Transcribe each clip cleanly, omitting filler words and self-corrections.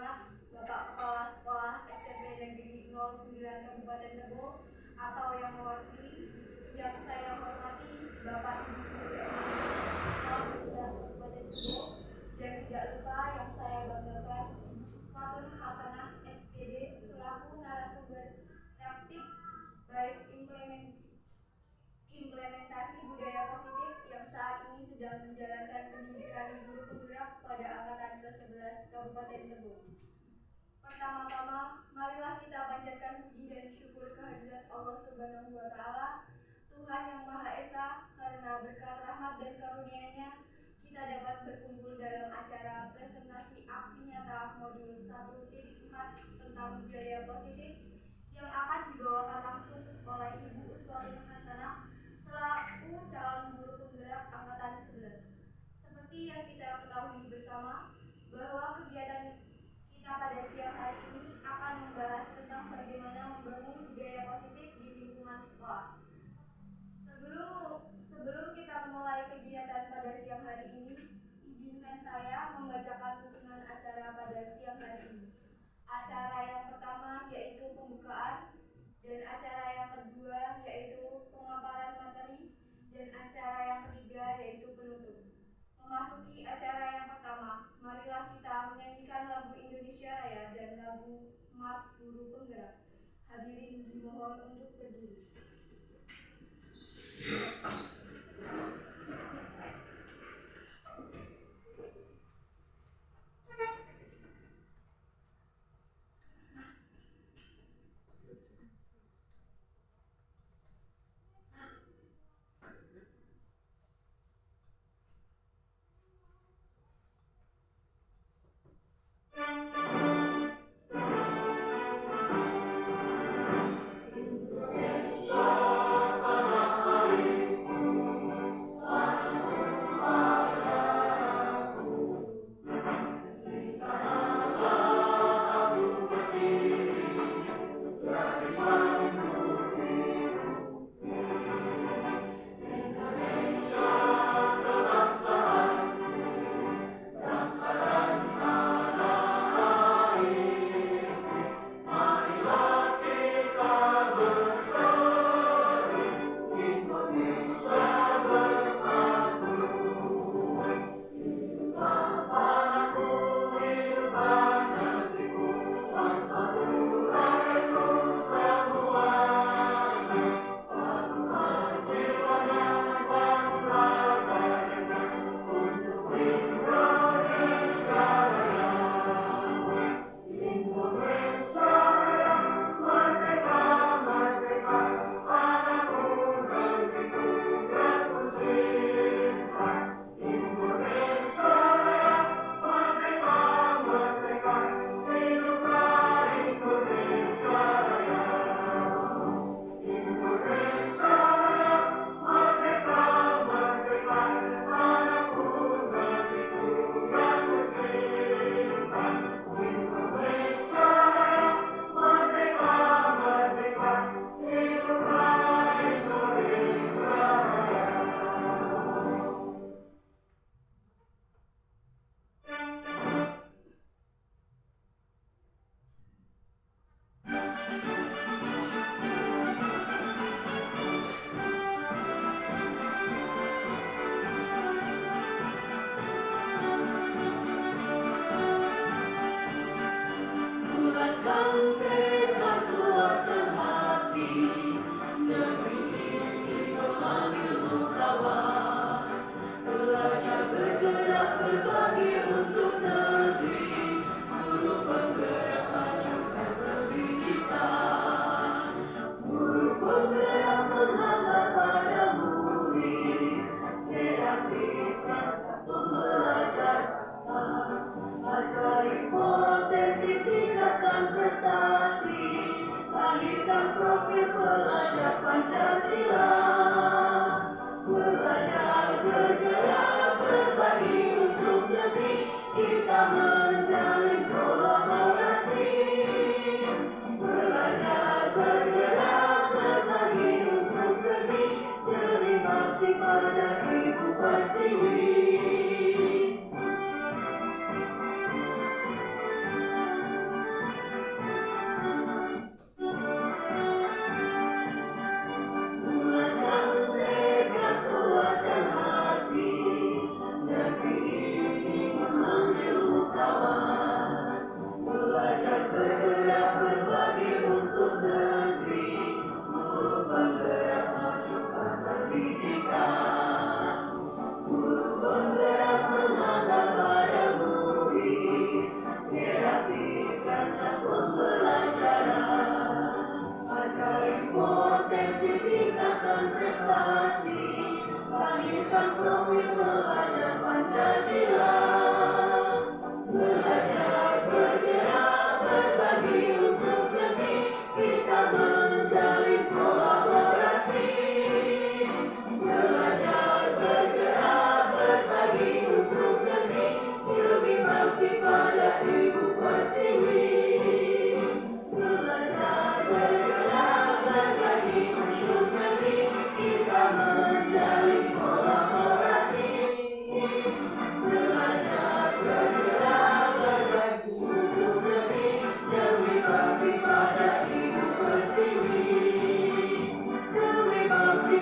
Hasanah, Bapak Kepala Sekolah SMP Negeri 09 Kabupaten Tebo, atau yang mewakili, yang saya hormati Bapak Ibu Guru SMP 09 Kabupaten Tebo, dan tidak lupa yang saya banggakan Ibu Fatun Hasanah SPD selaku narasumber praktik baik implementasi budaya positif yang saat ini sedang menjalankan pendidikan guru penggerak pada angkatan ke-11 Kabupaten Tebo. Pertama-tama, marilah kita panjatkan puji dan syukur kehadirat Allah Subhanahu wa Ta'ala, Tuhan yang Maha Esa, karena berkat rahmat dan karunia-Nya kita dapat berkumpul dalam acara presentasi aksi nyata modul 1.4 tentang budaya positif yang akan dibawakan langsung oleh Ibu Uswatun Hasanah selaku calon guru penggerak angkatan 11. Seperti yang kita ketahui bersama bahwa kegiatan kita pada siang hari ini akan membahas tentang bagaimana membangun budaya positif di lingkungan sekolah. Sebelum kita memulai kegiatan pada siang hari ini, izinkan saya membacakan tuntunan acara pada siang hari ini. Acara yang pertama yaitu pembukaan, dan acara yang kedua yaitu pemaparan materi, dan acara yang ketiga yaitu penutup. Memasuki acara yang pertama, marilah kita menyanyikan lagu Indonesia Raya dan lagu Mars Guru Penggerak. Hadirin dimohon untuk berdiri. Indonesia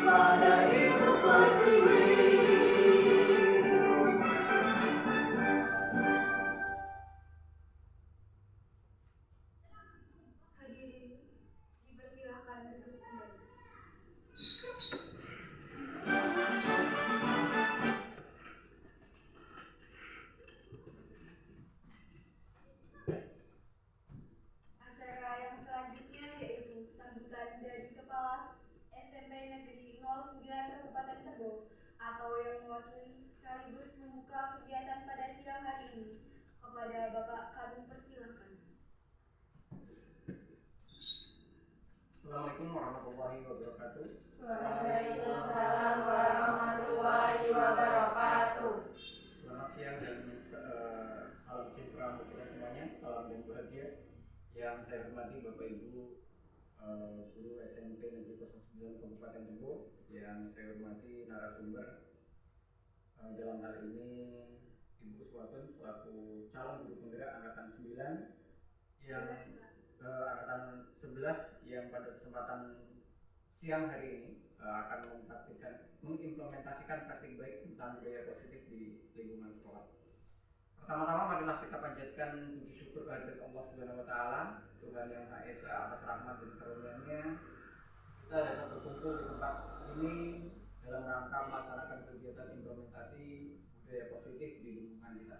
pada Ibu Pertiwi. Hadirin, dipersilahkan duduk kembali. Acara yang selanjutnya yaitu sambutan dari Kepala SMP Negeri 09 Kabupaten Tebo atau yang mewakili sekaligus membuka kegiatan pada siang hari ini. Kepada Bapak kami persilahkan. Assalamualaikum warahmatullahi wabarakatuh. Waalaikumsalam warahmatullahi wabarakatuh. Selamat siang dan salam sejahtera untuk kita semuanya. Salam dan bahagia. Yang saya hormati Bapak Ibu guru SMP Negeri 09 Kabupaten Tebo. Yang saya hormati narasumber dalam hal ini Ibu Uswatun selaku calon guru penggerak angkatan 9 yang angkatan 11 yang pada kesempatan siang hari ini akan mengimplementasikan praktik baik tentang budaya positif di lingkungan sekolah. Pertama-tama marilah kita panjatkan puji syukur kehadirat Allah Subhanahu wa taala, Tuhan yang Maha Esa atas rahmat dan karunia-Nya. Kita dapat berkumpul di tempat ini dalam rangka melaksanakan kegiatan implementasi budaya positif di lingkungan kita.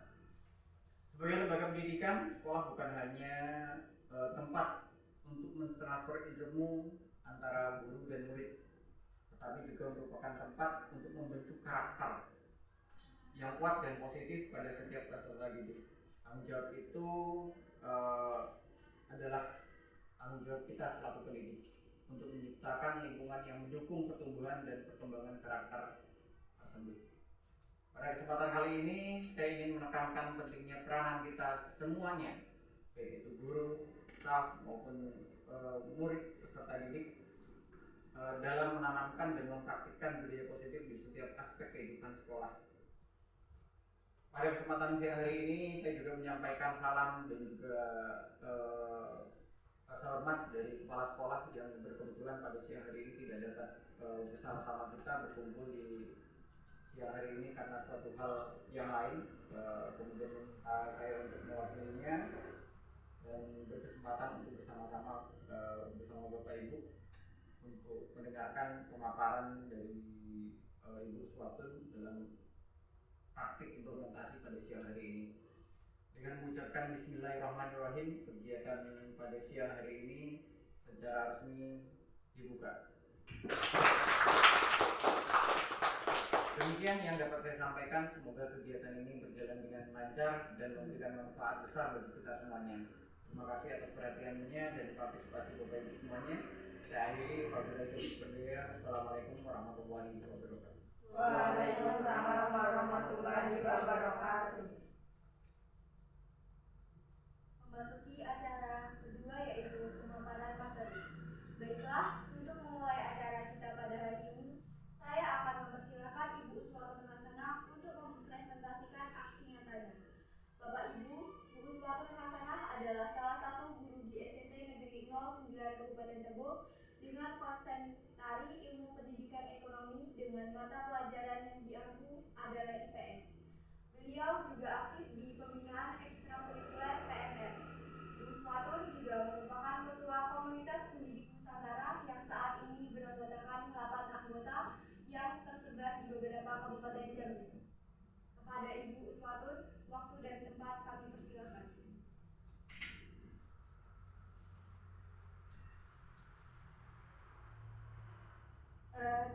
Sebagai lembaga pendidikan, sekolah bukan hanya tempat untuk mentransfer ilmu antara guru dan murid, tetapi juga merupakan tempat untuk membentuk karakter yang kuat dan positif pada setiap peserta didik. Tanggung jawab itu adalah tanggung jawab kita selaku pendidik untuk menciptakan lingkungan yang mendukung pertumbuhan dan perkembangan karakter tersebut. Pada kesempatan kali ini saya ingin menekankan pentingnya peranan kita semuanya, baik itu guru, staf maupun murid peserta didik dalam menanamkan dan mempraktikkan budaya positif di setiap aspek kehidupan sekolah. Pada kesempatan siang hari ini saya juga menyampaikan salam dan juga rasa hormat dari kepala sekolah yang berkebetulan pada siang hari ini tidak dapat bersama-sama kita berkumpul di siang hari ini karena suatu hal yang lain. Kemudian saya untuk mewakilinya dan berkesempatan untuk bersama-sama bersama Bapak Ibu untuk mendengarkan pemaparan dari Ibu Uswatun dalam praktik implementasi pada siang hari ini. Dengan mengucapkan Bismillahirrahmanirrahim, kegiatan pada siang hari ini secara resmi dibuka. Demikian yang dapat saya sampaikan. Semoga kegiatan ini berjalan dengan lancar dan memberikan manfaat besar bagi kita semuanya. Terima kasih atas perhatiannya dan partisipasi Bapak Ibu semuanya. Saya akhiri wabillahi taufiq. Assalamualaikum warahmatullahi wabarakatuh. Waalaikumsalam warahmatullahi wabarakatuh. Memasuki acara kedua yaitu pemaparan materi. Baiklah, untuk memulai acara kita pada hari ini, saya akan mempersilakan Ibu Uswatun Hasanah untuk mempresentasikan aksi nyatanya. Bapak Ibu, Bu Uswatun Hasanah adalah salah satu guru di SMP Negeri 09 Kabupaten Tebo dengan konsentrasi ilmu pendidikan ekonomi dengan mata pelajaran yang diampu adalah IPS. Beliau juga aktif di pembinaan ekstrakurikuler PNR. Bu Uswatun juga merupakan ketua komunitas pendidik Nusantara yang saat ini beranggotakan 8 anggota yang tersebar di beberapa kabupaten Jambi. Kepada Ibu Uswatun, waktu dan tempat kami persilakan.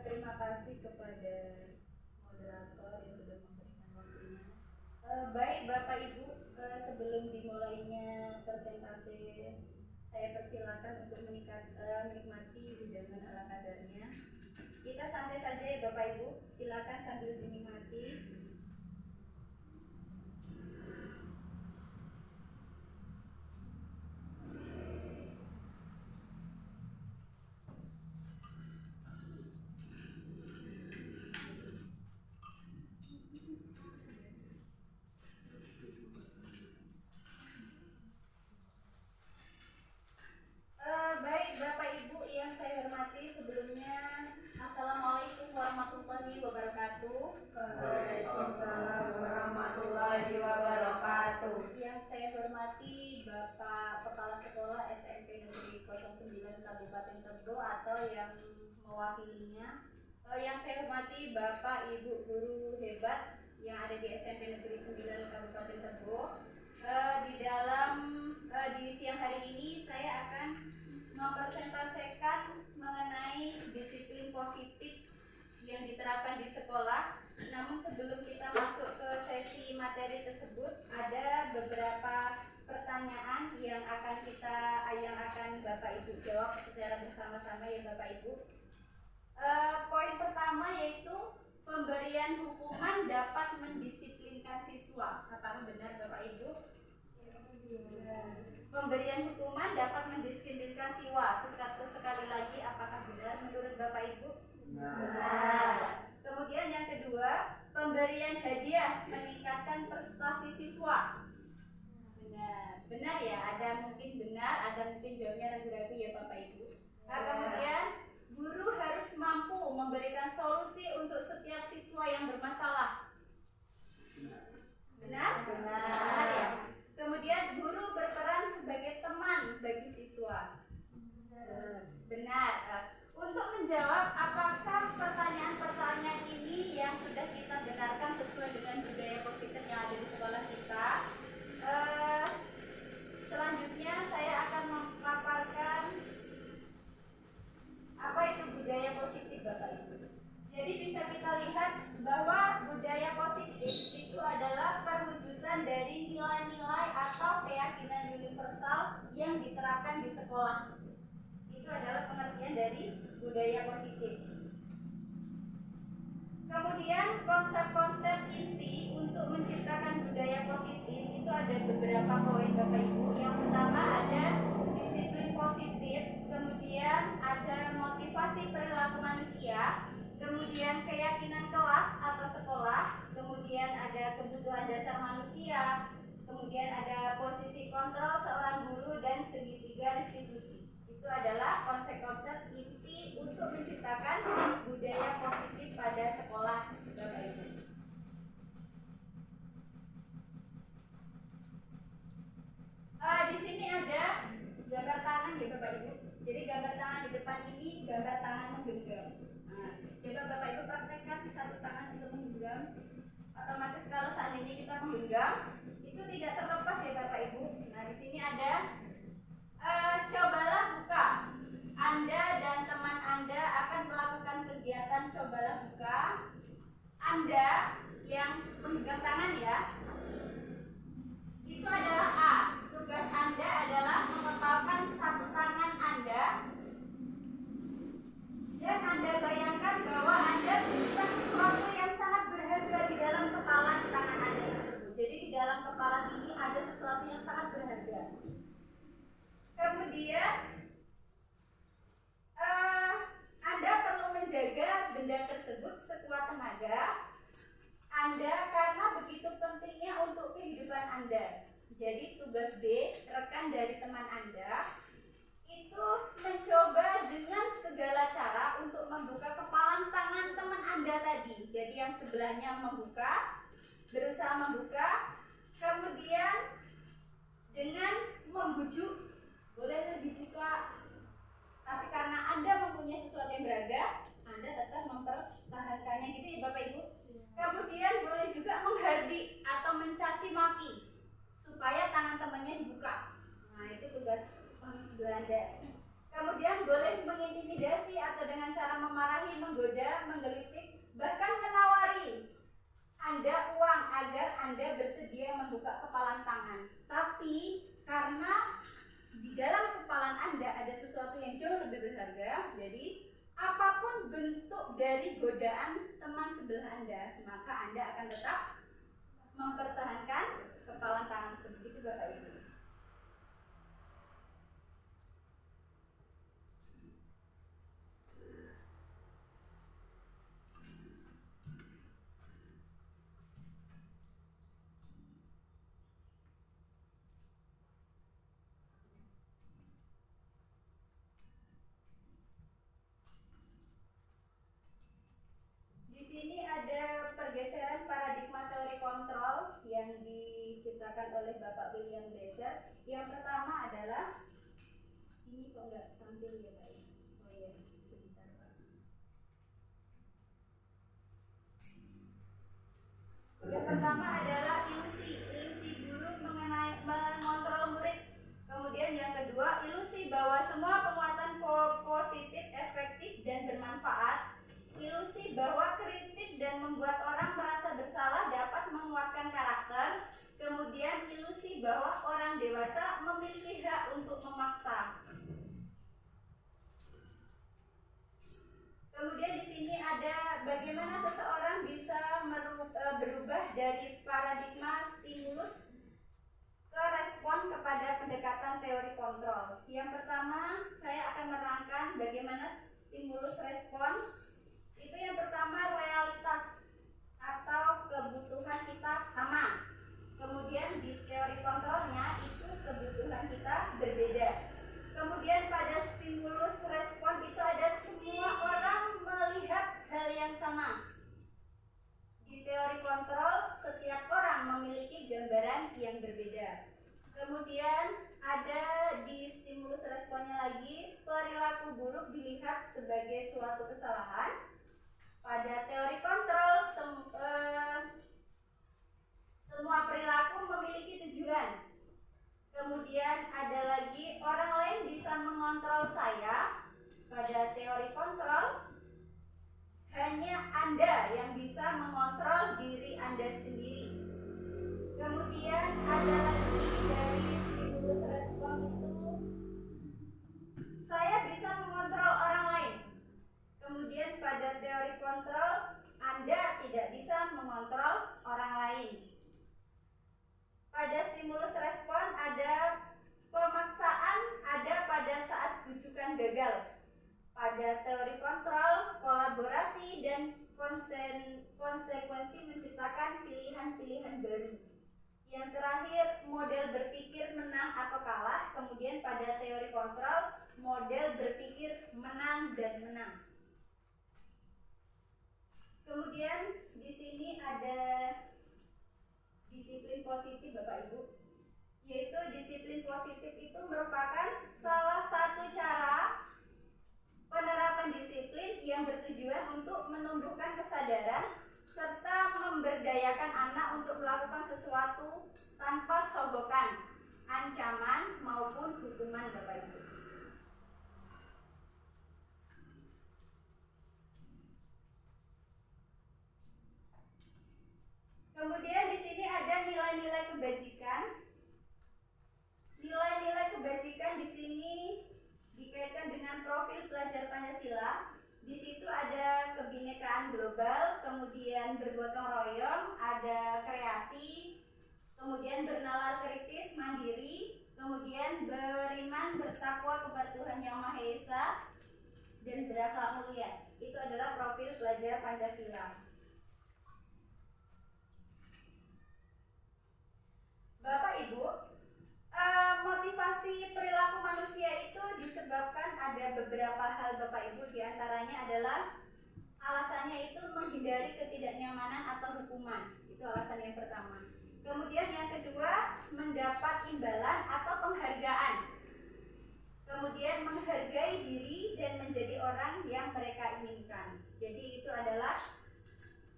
Terima kasih kepada moderator yang sudah memberikan waktunya. Baik Bapak Ibu, sebelum dimulainya presentasi, saya persilakan untuk menikmati hidangan ala kadarnya. Kita santai saja ya Bapak Ibu, silakan sambil dinikmati. Baik Bapak Ibu yang saya hormati, sebelumnya Assalamualaikum Kabupaten Tebo atau yang mewakilinya. Yang saya hormati Bapak Ibu guru hebat yang ada di SMP Negeri 9 Kabupaten Tebo. Di siang hari ini saya akan mempresentasikan mengenai disiplin positif yang diterapkan di sekolah. Namun sebelum kita masuk ke sesi materi tersebut, ada beberapa pertanyaan yang akan Bapak Ibu jawab secara bersama-sama ya Bapak Ibu. Poin pertama yaitu pemberian hukuman dapat mendisiplinkan siswa. Apakah benar Bapak Ibu? Pemberian hukuman dapat mendisiplinkan siswa. Sekali lagi, apakah benar menurut Bapak Ibu? Benar. Kemudian yang kedua, pemberian hadiah meningkatkan prestasi siswa. Benar. Benar ya, ada mungkin benar, ada mungkin jawabnya ragu-ragu ya Bapak Ibu. Kemudian guru harus mampu memberikan solusi untuk setiap siswa yang bermasalah. Benar? Benar ya. Kemudian guru berperan sebagai teman bagi siswa. Benar. Untuk menjawab apakah pertanyaan-pertanyaan ini yang sudah kita benarkan sesuai dengan budaya positif yang ada di sekolah kita, selanjutnya saya akan memaparkan apa itu budaya positif Bapak Ibu. Jadi bisa kita lihat bahwa budaya positif itu adalah perwujudan dari nilai-nilai atau keyakinan universal yang diterapkan di sekolah. Itu adalah pengertian dari budaya positif. Kemudian konsep-konsep inti untuk menciptakan budaya positif itu ada beberapa poin Bapak Ibu. Yang pertama ada disiplin positif, kemudian ada motivasi perilaku manusia, kemudian keyakinan kelas atau sekolah, kemudian ada kebutuhan dasar manusia, kemudian ada posisi kontrol seorang guru dan segitiga restitusi. Itu adalah konsep-konsep inti untuk menciptakan budaya positif pada sekolah Bapak Ibu. Di sini ada gambar tangan ya Bapak Ibu. Jadi gambar tangan di depan ini gambar tangan menggenggam. Coba Bapak Ibu praktekkan satu tangan untuk menggenggam. Otomatis kalau seandainya kita menggenggam, itu tidak terlepas ya Bapak Ibu. Nah di sini ada cobalah buka. Anda dan teman Anda akan melakukan kegiatan cobalah buka. Anda yang menggenggam tangan ya, itu adalah A. Tugas Anda adalah mengepalkan satu tangan Anda dan Anda bayangkan bahwa Anda punya sesuatu yang sangat berharga di dalam kepalan tangan Anda tersebut. Jadi di dalam kepalan ini ada sesuatu yang sangat berharga. Kemudian Anda perlu menjaga benda tersebut sekuat tenaga Anda karena begitu pentingnya untuk kehidupan Anda. Jadi tugas B, rekan dari teman Anda itu mencoba dengan segala cara untuk membuka kepalan tangan teman Anda tadi. Jadi yang sebelahnya berusaha membuka, kemudian dengan membujuk, boleh dibuka, tapi karena Anda mempunyai sesuatu yang berharga, Anda tetap mempertahankannya gitu ya Bapak Ibu. Kemudian boleh juga menghardik atau mencaci maki supaya tangan temannya dibuka. Nah itu tugas teman sebelah Anda. Kemudian boleh mengintimidasi atau dengan cara memarahi, menggoda, menggelitik, bahkan menawari Anda uang agar Anda bersedia membuka kepalan tangan. Tapi karena di dalam kepalan Anda ada sesuatu yang jauh lebih berharga, jadi apapun bentuk dari godaan teman sebelah Anda, maka Anda akan tetap mempertahankan kepalan tangan seperti itu Bapak Ibu. Di sini ada pergeseran paradigma teori kontrol yang diciptakan oleh Bapak William Blazer. Yang pertama adalah ini kok nggak tampil ya Pak? sama. Di teori kontrol, setiap orang memiliki gambaran yang berbeda. Kemudian ada di stimulus responnya lagi, perilaku buruk dilihat sebagai suatu kesalahan. Pada teori kontrol, semua perilaku memiliki tujuan. Kemudian ada lagi, orang lain bisa mengontrol saya. Pada teori kontrol, hanya Anda yang bisa mengontrol diri Anda sendiri. Kemudian ada lagi dari stimulus respon itu, saya bisa mengontrol orang lain. Kemudian pada teori kontrol, Anda tidak bisa mengontrol orang lain. Pada stimulus respon ada pemaksaan ada pada saat bujukan gagal. Pada teori kontrol, kolaborasi dan konsekuensi menciptakan pilihan-pilihan baru. Yang terakhir, model berpikir menang atau kalah. Kemudian pada teori kontrol, model berpikir menang dan menang. Kemudian di sini ada disiplin positif Bapak Ibu, yaitu disiplin positif itu merupakan salah satu cara penerapan disiplin yang bertujuan untuk menumbuhkan kesadaran serta memberdayakan anak untuk melakukan sesuatu tanpa sogokan, ancaman maupun hukuman Bapak Ibu. Kemudian di sini ada nilai-nilai kebajikan. Nilai-nilai kebajikan di sini dikaitkan dengan profil pelajar Pancasila. Di situ ada kebinekaan global, kemudian bergotong royong, ada kreasi, kemudian bernalar kritis, mandiri, kemudian beriman, bertakwa kepada Tuhan Yang Maha Esa, dan berakhlak mulia. Itu adalah profil pelajar Pancasila. Bapak Ibu, motivasi perilaku manusia itu disebabkan ada beberapa hal Bapak Ibu, diantaranya adalah alasannya itu menghindari ketidaknyamanan atau hukuman. Itu alasan yang pertama. Kemudian yang kedua, mendapat imbalan atau penghargaan. Kemudian menghargai diri dan menjadi orang yang mereka inginkan. Jadi itu adalah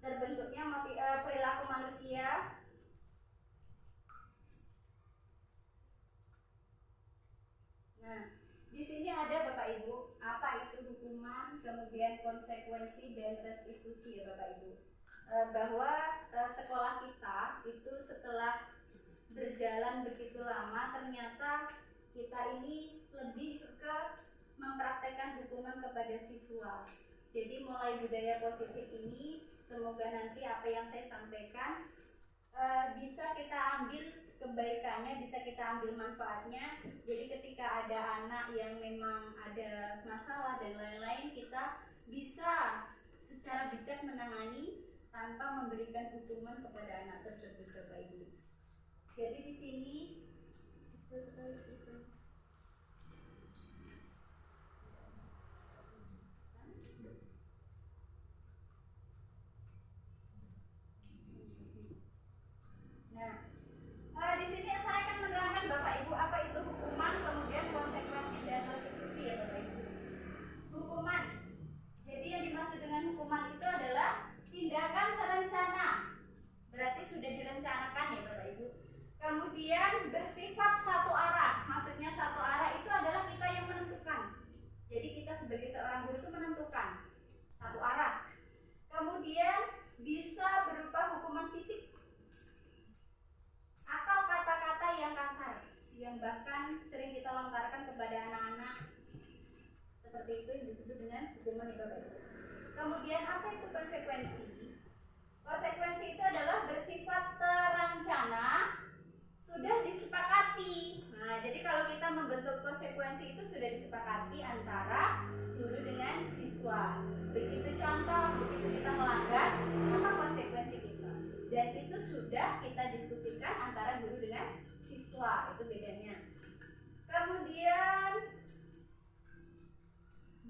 terbentuknya perilaku manusia. Nah, di sini ada Bapak Ibu, apa itu hukuman, kemudian konsekuensi dan restitusi ya Bapak Ibu. Bahwa sekolah kita itu setelah berjalan begitu lama, ternyata kita ini lebih ke mempraktekkan hukuman kepada siswa. Jadi mulai budaya positif ini, semoga nanti apa yang saya sampaikan bisa kita ambil kebaikannya, bisa kita ambil manfaatnya. Jadi ketika ada anak yang memang ada masalah dan lain-lain, kita bisa secara bijak menangani tanpa memberikan hukuman kepada anak tersebut Bapak Ibu. Jadi di sini di sini saya akan menerangkan Bapak Ibu apa itu hukuman, kemudian konsekuensi dan restitusi ya Bapak Ibu. Hukuman. Jadi yang dimaksud dengan hukuman itu adalah tindakan terencana. Berarti sudah direncanakan ya Bapak Ibu. Kemudian bersifat satu arah. Maksudnya satu arah itu adalah kita yang menentukan. Jadi kita sebagai seorang guru itu menentukan satu arah. Kemudian bisa berupa hukuman fisik atau kata-kata yang kasar, yang bahkan sering kita lontarkan kepada anak-anak. Seperti itu yang disebut dengan hukuman ya Bapak Ibu. Kemudian apa itu konsekuensi? Konsekuensi itu adalah bersifat terancana, sudah disepakati. Nah, jadi kalau kita membentuk konsekuensi itu sudah disepakati antara guru dengan siswa. Begitu contoh, begitu kita melanggar, apa konsekuensi kita? Dan itu sudah kita diskusikan antara guru dengan siswa, itu bedanya. Kemudian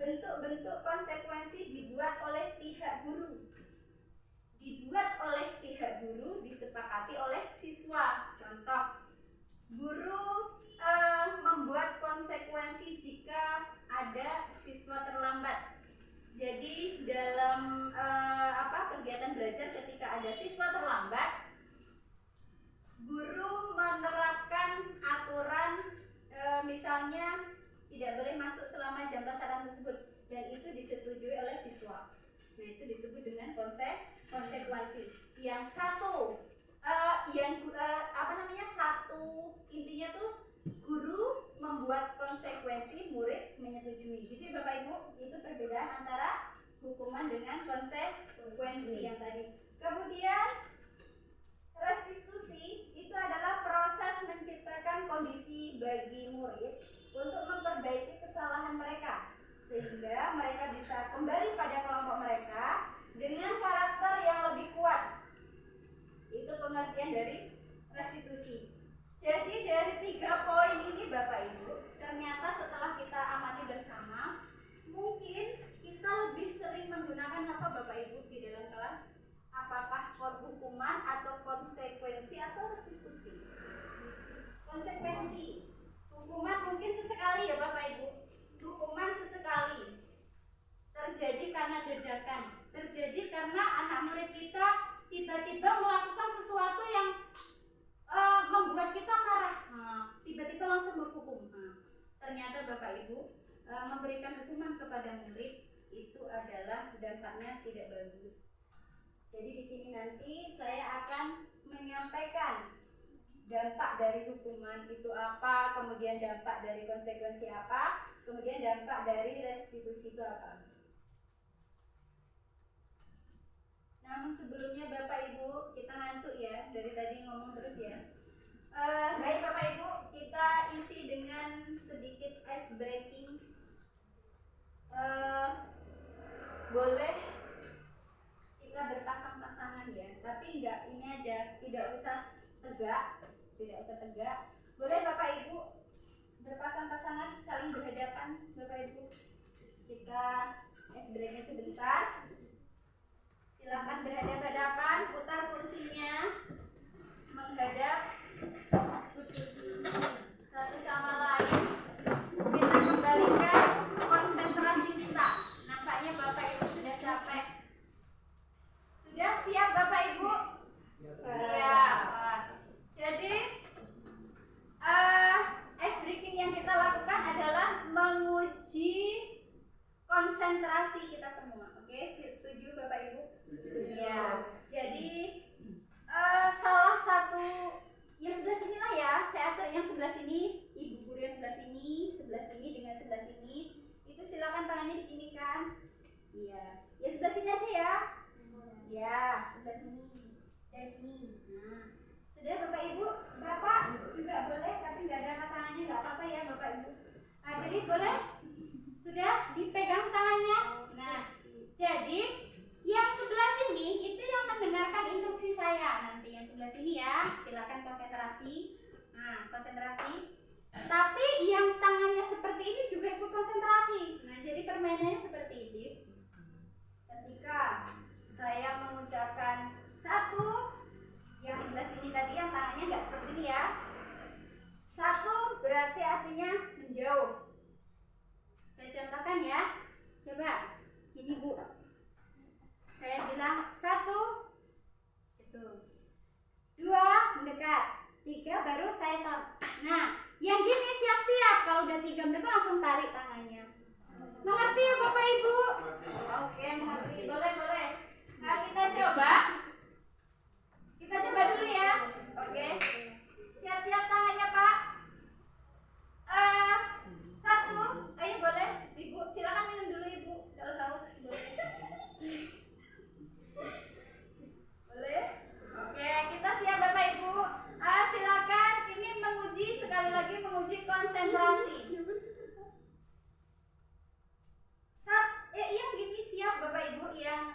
bentuk-bentuk konsekuensi dibuat oleh pihak guru. Dibuat oleh pihak guru, disepakati oleh siswa. Contoh, guru membuat konsekuensi jika ada siswa terlambat. Jadi dalam kegiatan belajar ketika ada siswa terlambat, guru menerapkan aturan misalnya tidak boleh masuk selama jam pelajaran tersebut, dan itu disetujui oleh siswa. Nah, itu disebut dengan konsekuensi. Yang satu intinya tuh guru membuat konsekuensi, murid menyetujui. Jadi Bapak Ibu, itu perbedaan antara hukuman dengan konsekuensi yang tadi. Kemudian restitusi itu adalah proses menciptakan kondisi bagi murid untuk memperbaiki kesalahan mereka, sehingga mereka bisa kembali pada kelompok mereka dengan karakter yang lebih kuat. Itu pengertian dari restitusi. Jadi dari 3 poin ini Bapak Ibu, ternyata setelah kita amati bersama, mungkin kita lebih sering menggunakan apa Bapak Ibu di dalam kelas? Apakah hukuman atau konsekuensi atau restitusi? Konsekuensi. Hukuman mungkin sesekali ya Bapak Ibu. Hukuman sesekali. Terjadi karena dadakan. Terjadi karena anak murid kita tiba-tiba melakukan sesuatu yang membuat kita marah. Tiba-tiba langsung berhukum. Ternyata Bapak Ibu memberikan hukuman kepada murid itu adalah dampaknya tidak bagus. Jadi di sini nanti saya akan menyampaikan dampak dari hukuman itu apa, kemudian dampak dari konsekuensi apa, kemudian dampak dari restitusi itu apa. Namun sebelumnya Bapak Ibu, kita ngantuk ya, dari tadi ngomong terus ya. Baik Bapak Ibu, kita isi dengan sedikit ice breaking. Boleh kita berpasang-pasangan ya, tapi enggak ini aja, tidak usah tegak. Boleh Bapak Ibu berpasang-pasangan, saling berhadapan Bapak Ibu. Kita ice breaknya sebentar. Silakan berhadapan-hadapan, putar kursinya menghadap satu sama lain. Kita kembalikan konsentrasi kita. Nampaknya Bapak Ibu sudah capek. Sudah siap Bapak Ibu? Siap. Jadi ice breaking yang kita lakukan adalah menguji konsentrasi kita semua. Oke, setuju Bapak Ibu? Ya. Jadi salah satu yang sebelah sini lah ya, saya atur yang sebelah sini, ibu guru yang sebelah sini dengan sebelah sini. Itu silakan tangannya diginikan. Iya. Ya sebelah sini aja ya. Ya, sebelah sini dan ini. Nah, sudah Bapak Ibu, Bapak juga boleh, tapi nggak ada pasangannya, nggak apa-apa ya Bapak Ibu. Nah, jadi boleh sudah dipegang tangannya. Nah, jadi yang sebelah sini itu yang mendengarkan instruksi saya. Nanti yang sebelah sini ya, silakan konsentrasi. Nah, konsentrasi. Tapi yang tangannya seperti ini juga ikut konsentrasi. Nah, jadi permainannya seperti ini. Ketika saya mengucapkan 1, yang sebelah sini tadi yang tangannya nggak seperti ini ya. 1 berarti artinya menjauh. Saya contohkan ya. Coba, ini Bu. Saya bilang 1, itu 2 mendekat, 3 baru saya tarik. Nah, yang gini siap-siap. Kalau udah 3 mendekat langsung tarik tangannya. Mengerti ya Bapak Ibu? Oke, mengerti. Boleh. Nah, kita coba dulu ya. Oke. Siap-siap tangannya Pak. 1, ayo boleh. Ibu, silakan minum dulu Ibu. Kalau haus boleh. Boleh? Oke, kita siap Bapak Ibu. Silakan, ini sekali lagi menguji konsentrasi. Yang gini siap Bapak Ibu, yang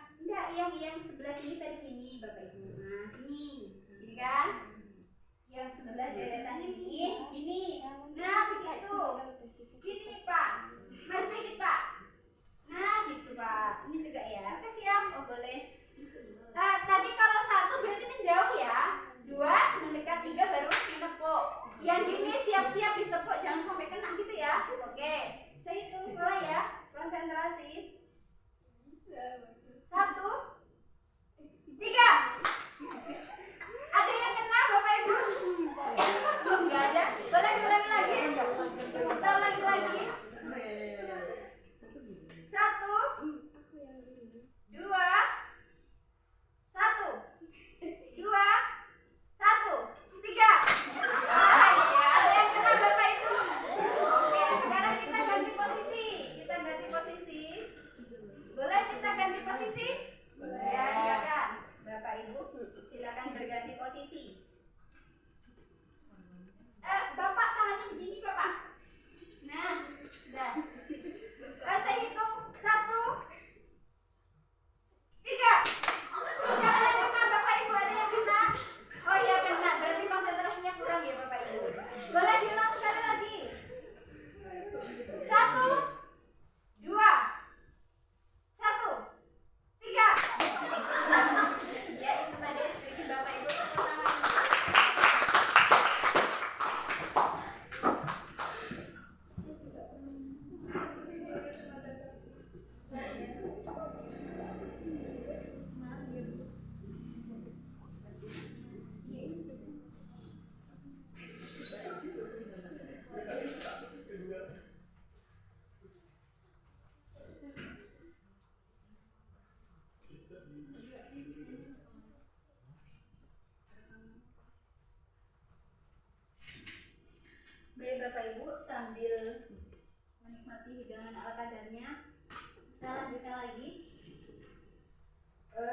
sebelah sini tadi ini Bapak Ibu. Nah, sini. Ini kan? Yang sebelah deretan ini. Nah, begitu. Gini Pak. Maju sedikit Pak. Nah, gitu Pak. Ini juga ya. Oke siap. Oh boleh. Tadi kalau 1 berarti menjauh ya. 2 mendekat, 3 baru ditepuk. Yang gini siap-siap ditepuk, jangan sampai kena gitu ya. Oke. Saya hitung mulai ya. Konsentrasi. 1, 3. Ada yang kena Bapak Ibu? Enggak ada. Boleh diulangi lagi? Kita ulangi lagi. 1, 2, 1, 2, 1, 3. Ada yang kena Bapak Ibu? Oke, sekarang kita ganti posisi. Boleh kita ganti posisi? Boleh. Ya, silakan. Bapak Ibu, silakan berganti posisi. Bapak tangannya begini Bapak. Nah, udah. Saya hitung 1, 3. Siapa yang kena Bapak Ibu? Ada yang kena? Oh iya kena, berarti konsentrasinya kurang ya Bapak Ibu. Boleh diulang sekali lagi. 1, 2, 1, 3. Ya itu tadi sedikit Bapak Ibu. Baik Bapak Ibu, sambil menikmati hidangan ala kadarnya, saya lanjutkan lagi.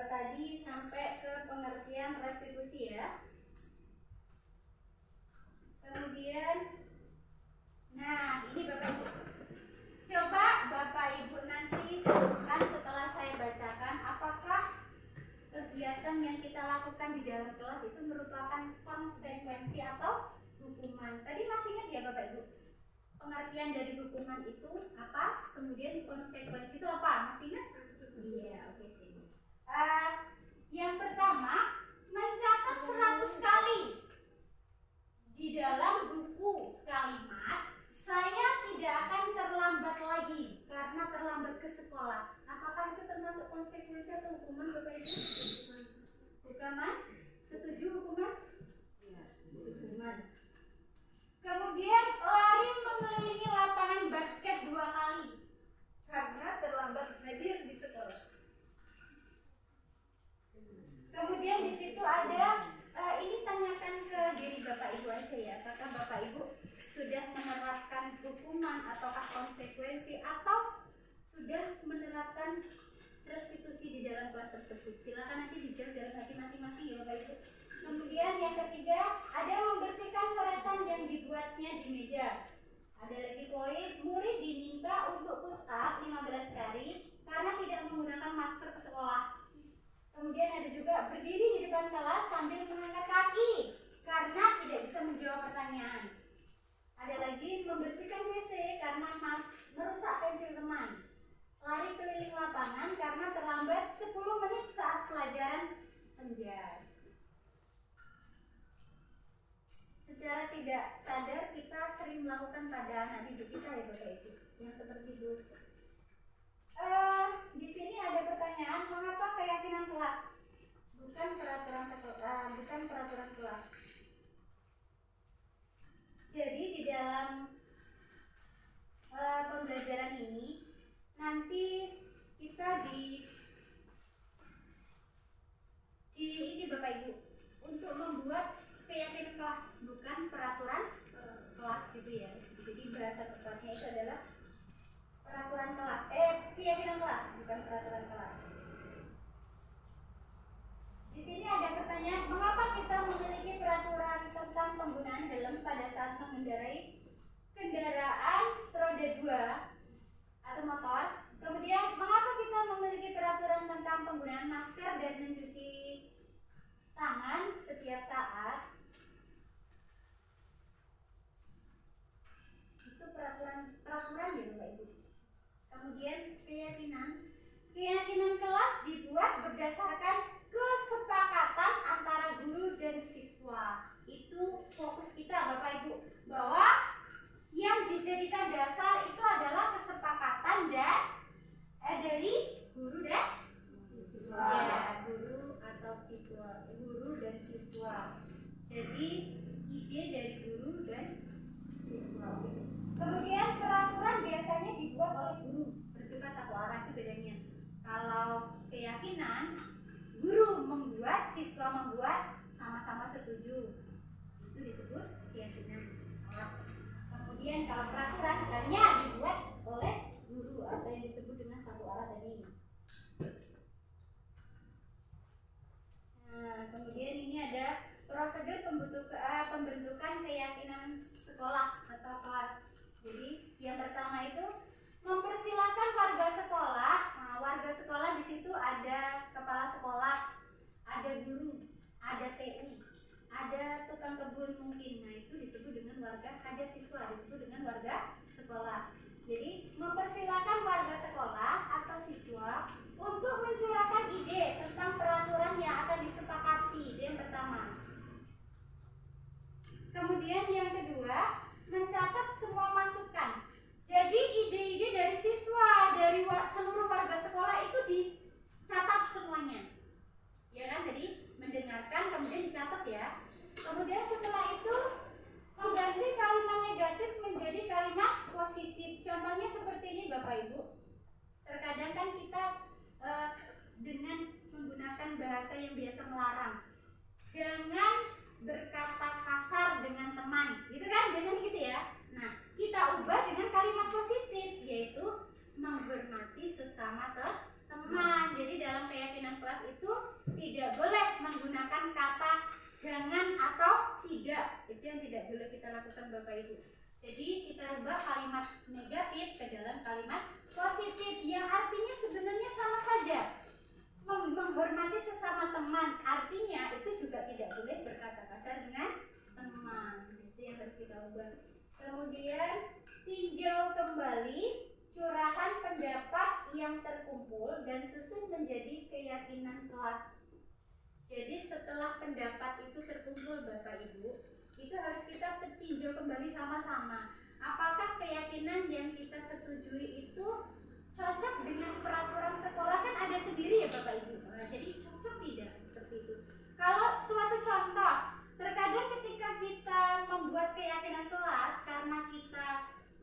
Tadi sampai ke pengertian restitusi ya. Kemudian, nah ini Bapak Ibu. Coba Bapak Ibu nanti sebutkan setelah saya bacakan apakah kegiatan yang kita lakukan di dalam kelas itu merupakan konsekuensi atau hukuman. Tadi masih ingat ya Bapak Ibu? Pengertian dari hukuman itu apa? Kemudian konsekuensi itu apa? Masih ingat? Iya, oke sih. Yang pertama, mencatat 100 kali di dalam buku kalimat saya tidak akan terlambat lagi karena terlambat ke sekolah. Apakah itu termasuk konsekuensi atau hukuman Bapak Ibu? Hukuman? Setuju hukuman? Hukuman. Kemudian lari mengelilingi lapangan basket 2 kali karena terlambat hadir di sekolah. Kemudian di situ ada ini tanyakan ke diri Bapak Ibu aja ya, apakah Bapak Ibu sudah menerapkan hukuman ataukah konsekuensi atau sudah menerapkan restitusi di dalam kelas tersebut. Silakan nanti dijawab dalam hati masing-masing ya Bapak Ibu. Kemudian yang ketiga, ada membersihkan coretan yang dibuatnya di meja. Ada lagi poin, murid diminta untuk push up 15 kali karena tidak menggunakan masker ke sekolah. Kemudian ada juga berdiri di depan kelas sambil mengangkat kaki karena tidak bisa menjawab pertanyaan. Ada lagi membersihkan WC karena merusak pensil teman. Lari keliling lapangan karena terlambat 10 menit saat pelajaran penjas. Secara tidak sadar kita sering melakukan pada anak didik kita ya Bapak Ibu, yang seperti itu. Di sini ada pertanyaan, mengapa keyakinan kelas bukan peraturan kelas? Jadi di dalam pembelajaran ini nanti kita di ini Bapak Ibu untuk membuat keyakinan kelas bukan peraturan kelas gitu ya. Jadi bahasa tepatnya itu adalah peraturan kelas, keyakinan kelas bukan peraturan kelas. Di sini ada pertanyaan, mengapa kita memiliki peraturan tentang penggunaan helm pada saat mengendarai kendaraan roda 2 atau motor? Kemudian mengapa kita memiliki peraturan guru dan siswa. Jadi ide dari guru dan siswa. Kemudian peraturan biasanya dibuat oleh guru, bersuka satu arah, itu bedanya. Kalau keyakinan, guru membuat, siswa membuat, sama-sama setuju, itu disebut keyakinan kelas. Kemudian kalau peraturan hanya dibuat oleh guru atau yang disebut dengan satu arah tadi. Nah, kemudian ini ada prosedur pembentukan keyakinan sekolah atau kelas. Jadi yang pertama itu mempersilakan warga sekolah. Nah, warga sekolah di situ ada kepala sekolah, ada guru, ada TU, ada tukang kebun mungkin. Nah, itu disebut dengan warga. Ada siswa disebut dengan warga sekolah. Jadi mempersilakan warga sekolah atau siswa untuk mencurahkan ide tentang peraturan yang akan disepakati. Itu yang pertama. Kemudian yang kedua, mencatat semua masukan. Jadi ide-ide dari siswa, dari seluruh warga sekolah itu dicatat semuanya. Ya kan? Jadi mendengarkan kemudian dicatat ya. Kemudian setelah itu mengganti kalimat negatif menjadi kalimat positif. Contohnya seperti ini Bapak Ibu. Terkadang kan kita dengan menggunakan bahasa yang biasa melarang. Jangan berkata kasar dengan teman, gitu kan? Biasanya gitu ya. Nah, kita ubah dengan kalimat positif, yaitu menghormati sesama teman. Jadi dalam keyakinan kelas itu tidak boleh menggunakan kata jangan atau tidak. Itu yang tidak boleh kita lakukan Bapak Ibu. Jadi kita ubah kalimat negatif ke dalam kalimat positif yang artinya sebenarnya sama saja. Menghormati sesama teman, artinya itu juga tidak boleh berkata kasar dengan teman. Itu yang harus kita ubah. Kemudian tinjau kembali curahan pendapat yang terkumpul dan susun menjadi keyakinan kelas. Jadi setelah pendapat itu terkumpul Bapak Ibu, itu harus kita tinjau kembali sama-sama. Apakah keyakinan yang kita setujui itu cocok dengan peraturan sekolah? Kan ada sendiri ya Bapak Ibu. Nah, jadi cocok tidak seperti itu. Kalau suatu contoh, terkadang ketika kita membuat keyakinan kelas karena kita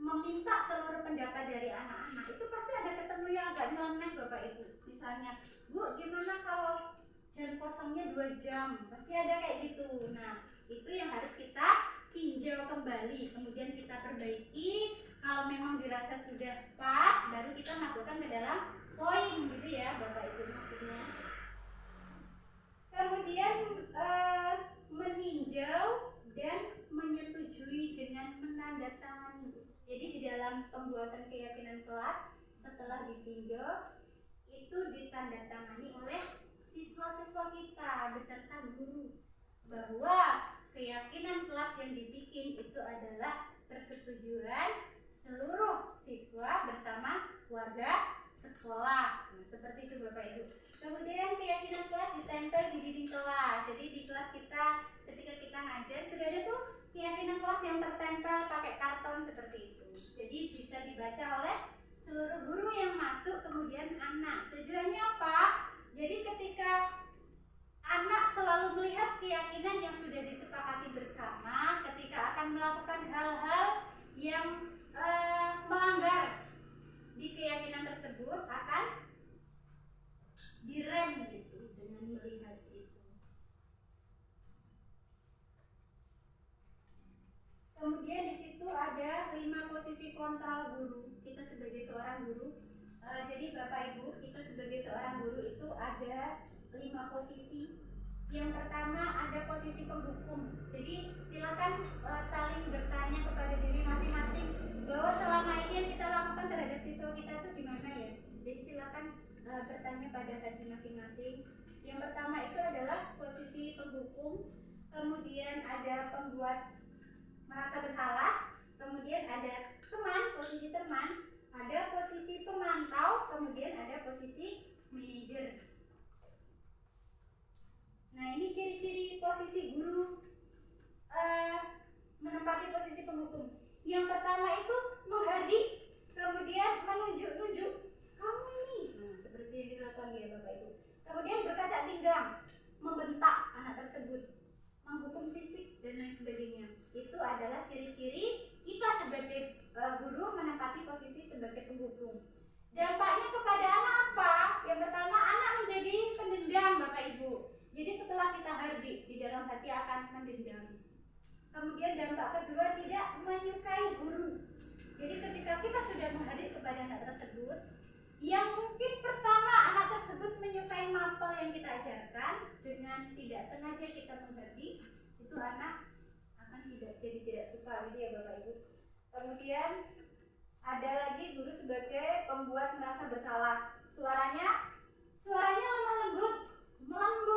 meminta seluruh pendapat dari anak-anak, itu pasti ada ketemu yang agak nyeleneh Bapak Ibu. Misalnya, Bu, gimana kalau jam kosongnya 2 jam? Pasti ada kayak gitu. Nah, itu yang harus kita tinjau kembali, kemudian kita perbaiki. Kalau memang dirasa sudah pas, baru kita masukkan ke dalam poin, gitu ya Bapak Ibu maksudnya. Kemudian meninjau dan menyetujui dengan menandatangani. Jadi di dalam pembuatan keyakinan kelas, setelah ditinjau itu ditandatangani oleh siswa-siswa kita beserta guru bahwa keyakinan kelas yang dibikin itu adalah persetujuan seluruh siswa bersama warga sekolah. Nah, seperti itu Bapak Ibu. Kemudian keyakinan kelas ditempel di dinding kelas. Jadi di kelas kita ketika kita ngajar sudah ada tuh keyakinan kelas yang tertempel pakai karton seperti itu. Jadi bisa dibaca oleh seluruh guru yang masuk, kemudian anak. Tujuannya apa? Jadi ketika anak selalu melihat keyakinan yang sudah disepakati bersama, ketika akan melakukan hal-hal yang melanggar di keyakinan tersebut akan direm gitu dengan melihat itu. Kemudian di situ ada 5 posisi kontrol guru. Kita sebagai seorang guru, jadi Bapak Ibu, kita sebagai seorang guru itu ada 5 posisi. Yang pertama ada posisi penghukum. Jadi silakan saling bertanya kepada diri masing-masing bahwa selama ini yang kita lakukan terhadap siswa kita itu gimana ya. Jadi silakan bertanya pada hati masing-masing. Yang pertama itu adalah posisi penghukum. Kemudian ada pembuat merasa bersalah. Kemudian ada teman, posisi teman. Ada posisi pemantau. Kemudian ada posisi manajer. Nah, ini ciri-ciri posisi guru menempati posisi penghukum. Yang pertama itu menghardik, kemudian menunjuk-nunjuk, kamu ini. Nah, seperti yang dilakukan ya Bapak Ibu. Kemudian berkaca pinggang, fisik dan lain sebagainya. Itu adalah ciri-ciri kita sebagai guru menempati posisi sebagai penghukum. Dampaknya kepada anak apa? Yang pertama, anak menjadi pendendam, Bapak Ibu. Jadi setelah kita hardik, di dalam hati akan mendendam. Kemudian dampak kedua, tidak menyukai guru. Jadi ketika kita sudah menghardik kepada anak tersebut, yang mungkin pertama anak tersebut menyukai mapel yang kita ajarkan, dengan tidak sengaja kita menghardik, itu anak akan tidak suka gitu ya Bapak Ibu. Kemudian ada lagi guru sebagai pembuat merasa bersalah. Suaranya lemah lembut,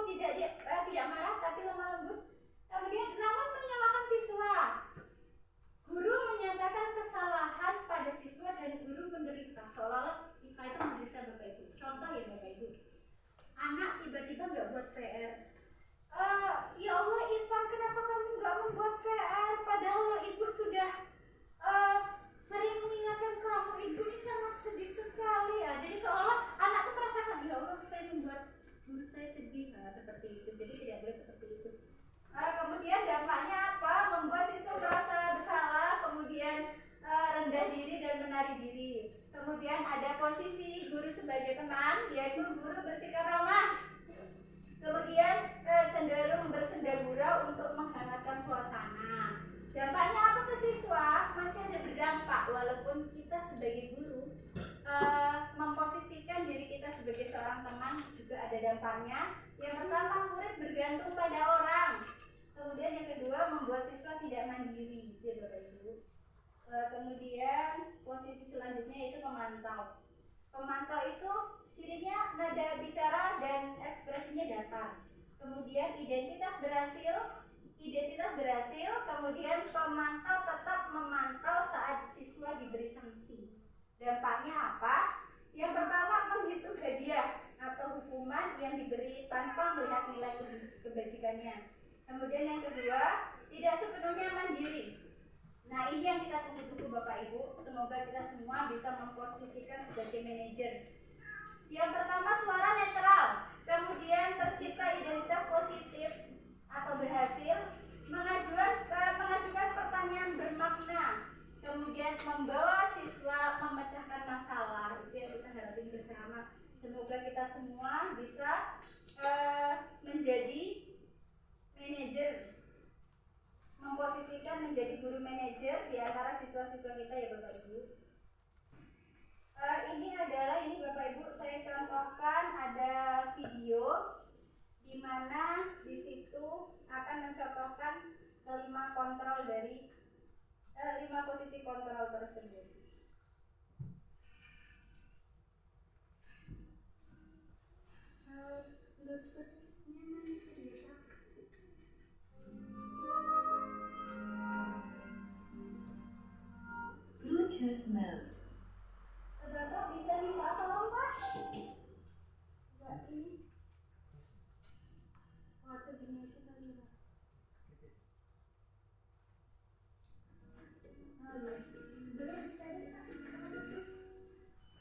tidak marah tapi lemah lembut. Kemudian namun menyalahkan siswa. Guru menyatakan kesalahan pada siswa dan guru menderita, seolah-olah kita itu menderita Bapak Ibu. Contoh ya Bapak Ibu, anak tiba-tiba nggak buat PR. Ya Allah Irfan, kenapa kamu nggak membuat PR? Padahal ibu sudah sering mengingatkan kamu, ibu ini sangat sedih sekali ya. Jadi seolah anak itu merasakan, ya Allah saya membuat guru saya sedih, seperti itu. Jadi tidak boleh seperti itu. Kemudian dampaknya apa? Membuat siswa merasa bersalah, kemudian rendah diri dan menarik diri. Kemudian ada posisi guru sebagai teman, yaitu guru bersikap ramah. Kemudian cenderung bersenda gurau untuk menghangatkan suasana. Dampaknya apa ke siswa? Masih ada berdampak, walaupun kita sebagai guru memposisikan diri kita sebagai seorang teman, juga ada dampaknya. Yang pertama, murid bergantung pada orang. Kemudian yang kedua, membuat siswa tidak mandiri, ya Bapak Ibu. Kemudian posisi selanjutnya yaitu pemantau. Pemantau itu cirinya nada bicara dan ekspresinya datar. Kemudian identitas berhasil. Kemudian pemantau tetap memantau saat siswa diberi sanksi. Dampaknya apa? Yang pertama, menghitung hadiah atau hukuman yang diberi tanpa melihat nilai kebajikannya. Kemudian yang kedua, tidak sepenuhnya mandiri. Nah, ini yang kita tunggu-tunggu Bapak Ibu. Semoga kita semua bisa memposisikan sebagai manajer. Yang pertama, suara netral. Kemudian tercipta identitas positif atau berhasil. Mengajukan pertanyaan bermakna. Kemudian membawa siswa memecahkan masalah. Itu yang kita harapin bersama. Semoga kita semua bisa menjadi manajer, memposisikan menjadi guru manajer di antara siswa-siswa kita ya Bapak Ibu. Ini Bapak Ibu, saya contohkan ada video di mana di situ akan mencontohkan 5 kontrol dari 5 posisi kontrol tersebut. Bluetooth mode. Bapak bisa minta tolong Pak? Enggak ini. Waktu gini aja kali ya.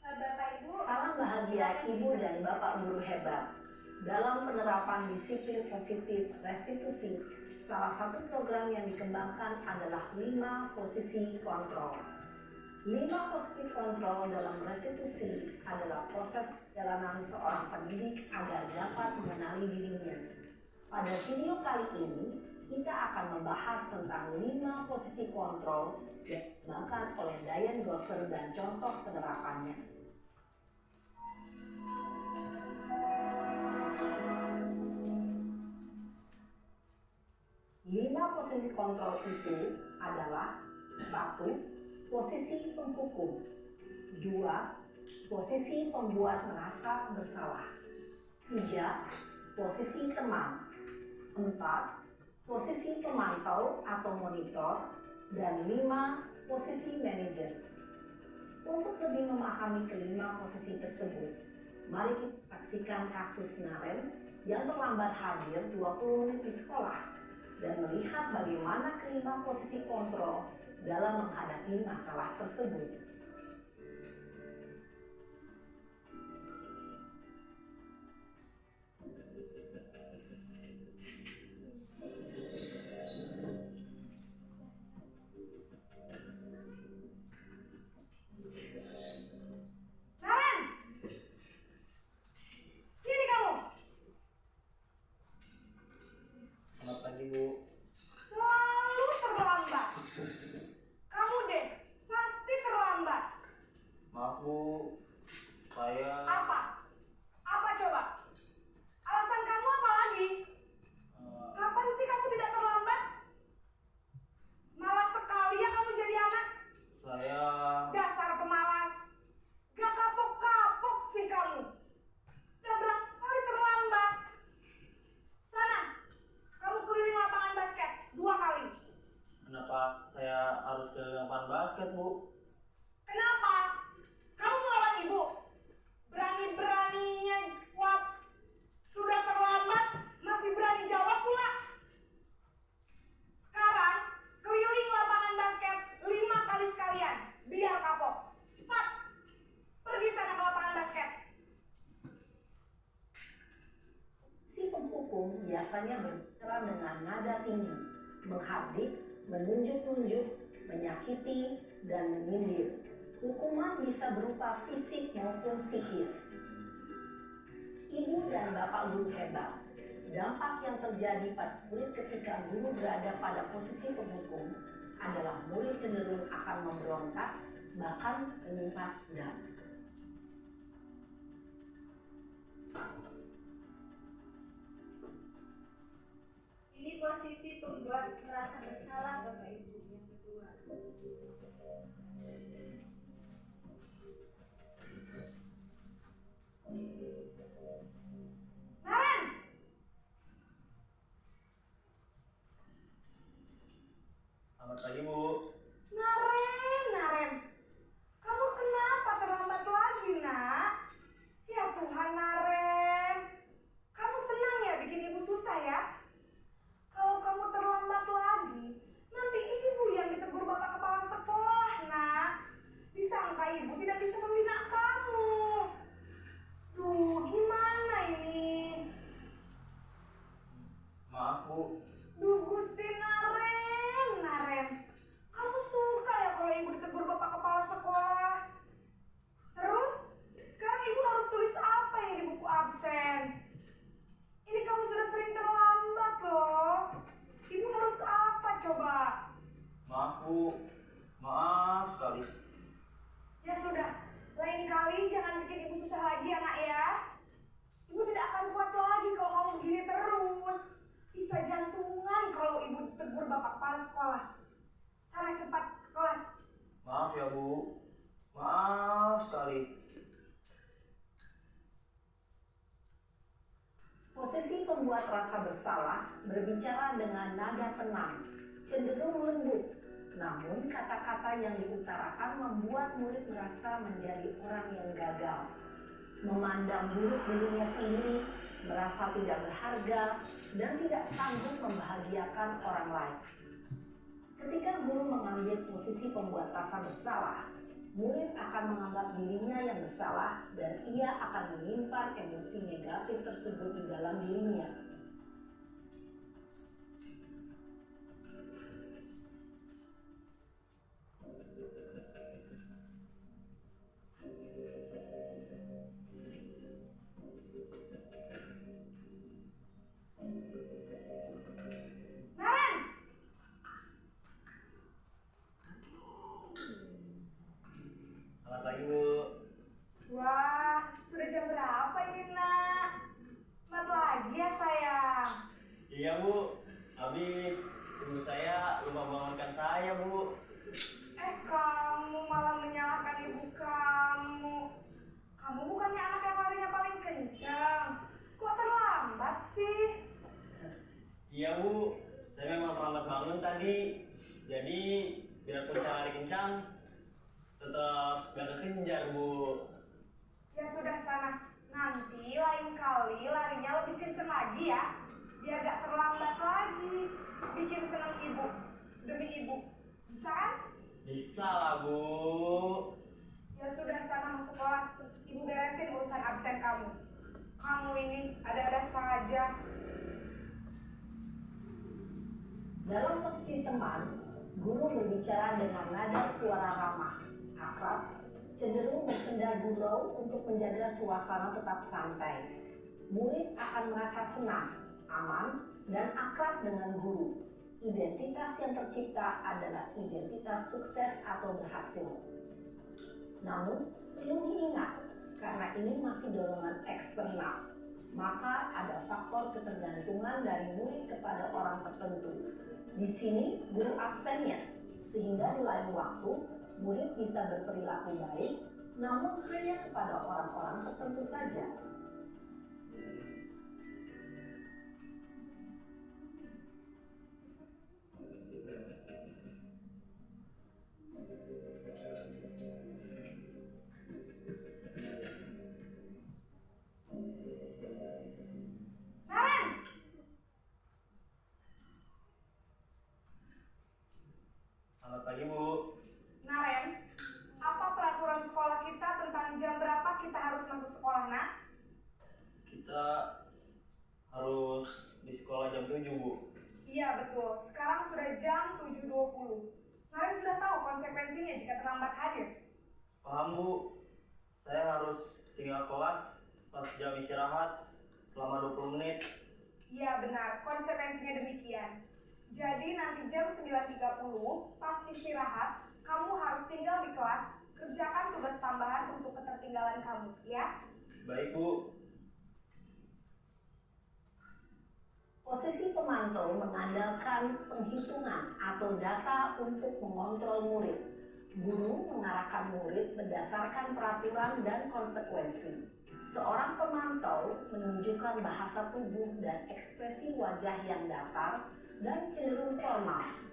Bapak Ibu. Salam bahagia Ibu dan Bapak guru hebat. Dalam penerapan disiplin positif restitusi, salah satu program yang dikembangkan adalah 5 posisi kontrol. 5 posisi kontrol dalam restitusi adalah proses perjalanan seorang pendidik agar dapat mengenali dirinya. Pada video kali ini, kita akan membahas tentang 5 posisi kontrol yang dikembangkan oleh Diane Gosser dan contoh penerapannya. 5 posisi kontrol itu adalah 1. Posisi penghukum. 2. Posisi pembuat merasa bersalah. 3. Posisi teman. 4. Posisi pemantau atau monitor. Dan 5. Posisi manajer. Untuk lebih memahami kelima posisi tersebut, mari kita saksikan kasus Naren yang terlambat hadir 20 menit di sekolah dan melihat bagaimana kelima posisi kontrol dalam menghadapi masalah tersebut. penghukum biasanya berbicara dengan nada tinggi, menghardik, menunjuk-nunjuk, menyakiti, dan menyindir. Hukuman bisa berupa fisik maupun psikis. Ibu dan bapak guru hebat. Dampak yang terjadi pada murid ketika guru berada pada posisi penghukum adalah murid cenderung akan memberontak, bahkan menyimpan dendam. Ini posisi pembuat merasa bersalah Bapak Ibu yang kedua. Naren! Selamat pagi, Bu. Naren, kamu kenapa terlambat lagi, nak? Ya Tuhan, Naren, kamu senang ya bikin ibu susah ya? Kalau kamu terlambat lagi, nanti ibu yang ditegur bapak kepala sekolah, nak. Disangka ibu tidak bisa membina kamu. Duh, gimana ini? Maaf, Bu. Duh, Gusti Naren, kamu suka ya kalau ibu ditegur bapak kepala sekolah? Terus, sekarang ibu harus tulis apa ini di buku absen? Ini kamu sudah sering terlambat loh. Ibu harus apa coba? Maaf, Bu. Maaf sekali. Ya sudah, lain kali jangan bikin ibu susah lagi ya nak ya. Ibu tidak akan kuat lagi kalau kamu begini terus. Bisa jantungan kalau ibu ditegur bapak kepala sekolah. Sana cepat ke kelas. Maaf ya, Bu. Maaf sekali. Posisi pembuat rasa bersalah berbicara dengan nada tenang, cenderung lembut. Namun kata-kata yang diutarakan membuat murid merasa menjadi orang yang gagal, memandang buruk dirinya sendiri, merasa tidak berharga, dan tidak sanggup membahagiakan orang lain. Ketika guru mengambil posisi pembuat rasa bersalah, murid akan menganggap dirinya yang bersalah dan ia akan menyimpan emosi negatif tersebut di dalam dirinya. Naren! Selamat pagi, Bu. Wah, sudah jam berapa ini nak? Mat lagi ya sayang? Iya, Bu. Habis ibu saya lupa bangunkan saya, Bu. Kamu malah menyalahkan ibu kamu. Kamu bukannya anak yang larinya paling kencang. Kok terlambat sih? Iya, Bu. Saya memang terlambat bangun tadi. Jadi, biarpun saya lari kencang, tetap gak kekejar, Bu. Ya sudah sana. Nanti lain kali larinya lebih kencang lagi ya. Biar gak terlambat lagi. Bikin senang ibu. Demi ibu. Bisa kan? Bisa lah, Bu. Ya sudah sana masuk kelas. Ibu beresin urusan absen kamu. Kamu ini ada-ada saja. Dalam posisi teman, guru berbicara dengan nada suara ramah, akrab, cenderung bersenda gurau untuk menjaga suasana tetap santai. Murid akan merasa senang, aman, dan akrab dengan guru. Identitas yang tercipta adalah identitas sukses atau berhasil. Namun, perlu diingat, karena ini masih dorongan eksternal, maka ada faktor ketergantungan dari murid kepada orang tertentu. Di sini guru absennya, sehingga di lain waktu murid bisa berperilaku baik, namun hanya kepada orang-orang tertentu saja. Naren! Selamat pagi, Bu. Naren, apa peraturan sekolah kita tentang jam berapa kita harus masuk sekolah, nak? Kita 7, Bu. Iya betul, sekarang sudah jam 7.20. Naren sudah tahu konsekuensinya jika terlambat hadir. Paham, Bu. Saya harus tinggal kelas pas jam istirahat selama 20 menit. Iya benar, konsekuensinya demikian. Jadi nanti jam 9.30 pas istirahat, kamu harus tinggal di kelas, kerjakan tugas tambahan untuk ketertinggalan kamu, ya? Baik, Bu. Posisi pemantau mengandalkan penghitungan atau data untuk mengontrol murid. Guru mengarahkan murid berdasarkan peraturan dan konsekuensi. Seorang pemantau menunjukkan bahasa tubuh dan ekspresi wajah yang datar dan cenderung formal.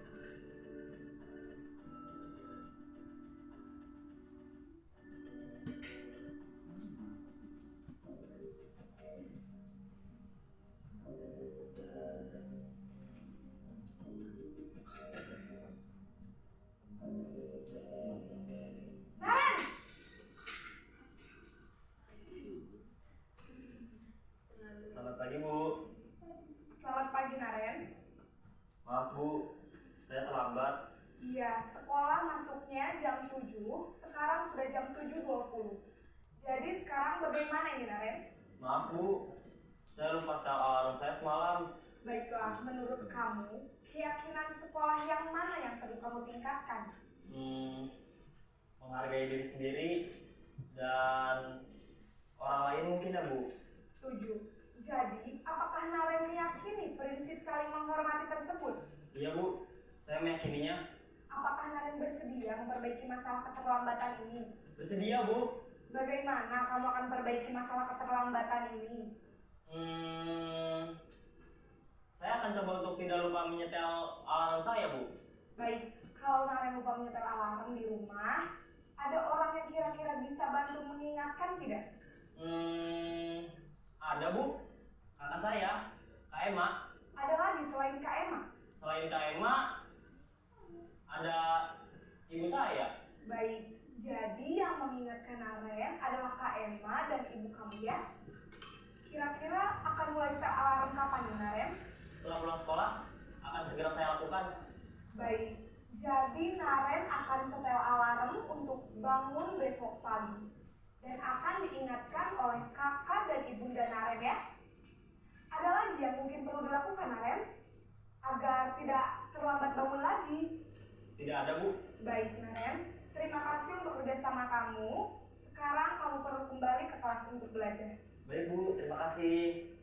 Naren! Selamat pagi, Bu. Selamat pagi Naren. Maaf, Bu. Saya terlambat. Iya, sekolah masuknya jam 7, sekarang sudah jam 7.20. Jadi sekarang bagaimana ini Naren? Maaf, Bu. Saya lupa setel alarm saya semalam. Baiklah, menurut kamu, keyakinan sekolah yang mana yang perlu kamu tingkatkan? Menghargai diri sendiri dan orang lain mungkin, ya, Bu. Setuju. Jadi, apakah Naren meyakini prinsip saling menghormati tersebut? Iya, Bu. Saya meyakininya. Apakah Naren bersedia memperbaiki masalah keterlambatan ini? Bersedia, Bu. Bagaimana kamu akan perbaiki masalah keterlambatan ini? Saya akan coba untuk tidak lupa menyetel alarm saya, Bu. Baik, kalau Naren lupa menyetel alarm di rumah, ada orang yang kira-kira bisa bantu mengingatkan tidak? Ada, Bu. Kakak saya, Kak Emma. Ada lagi selain Kak Emma? Selain Kak Emma, ada ibu saya. Baik, jadi yang mengingatkan Naren adalah Kak Emma dan ibu kamu ya? Kira-kira akan mulai setel alarm kapan nih Naren? Setelah pulang sekolah, akan segera saya lakukan. Baik, jadi Naren akan setel alarm untuk bangun besok pagi dan akan diingatkan oleh kakak dan ibunda Naren ya. Ada lagi yang mungkin perlu dilakukan Naren agar tidak terlambat bangun lagi. Tidak ada, Bu. Baik Naren, terima kasih untuk kerjasama kamu. Sekarang kamu perlu kembali ke kelas untuk belajar. Baik, Bu. Terima kasih.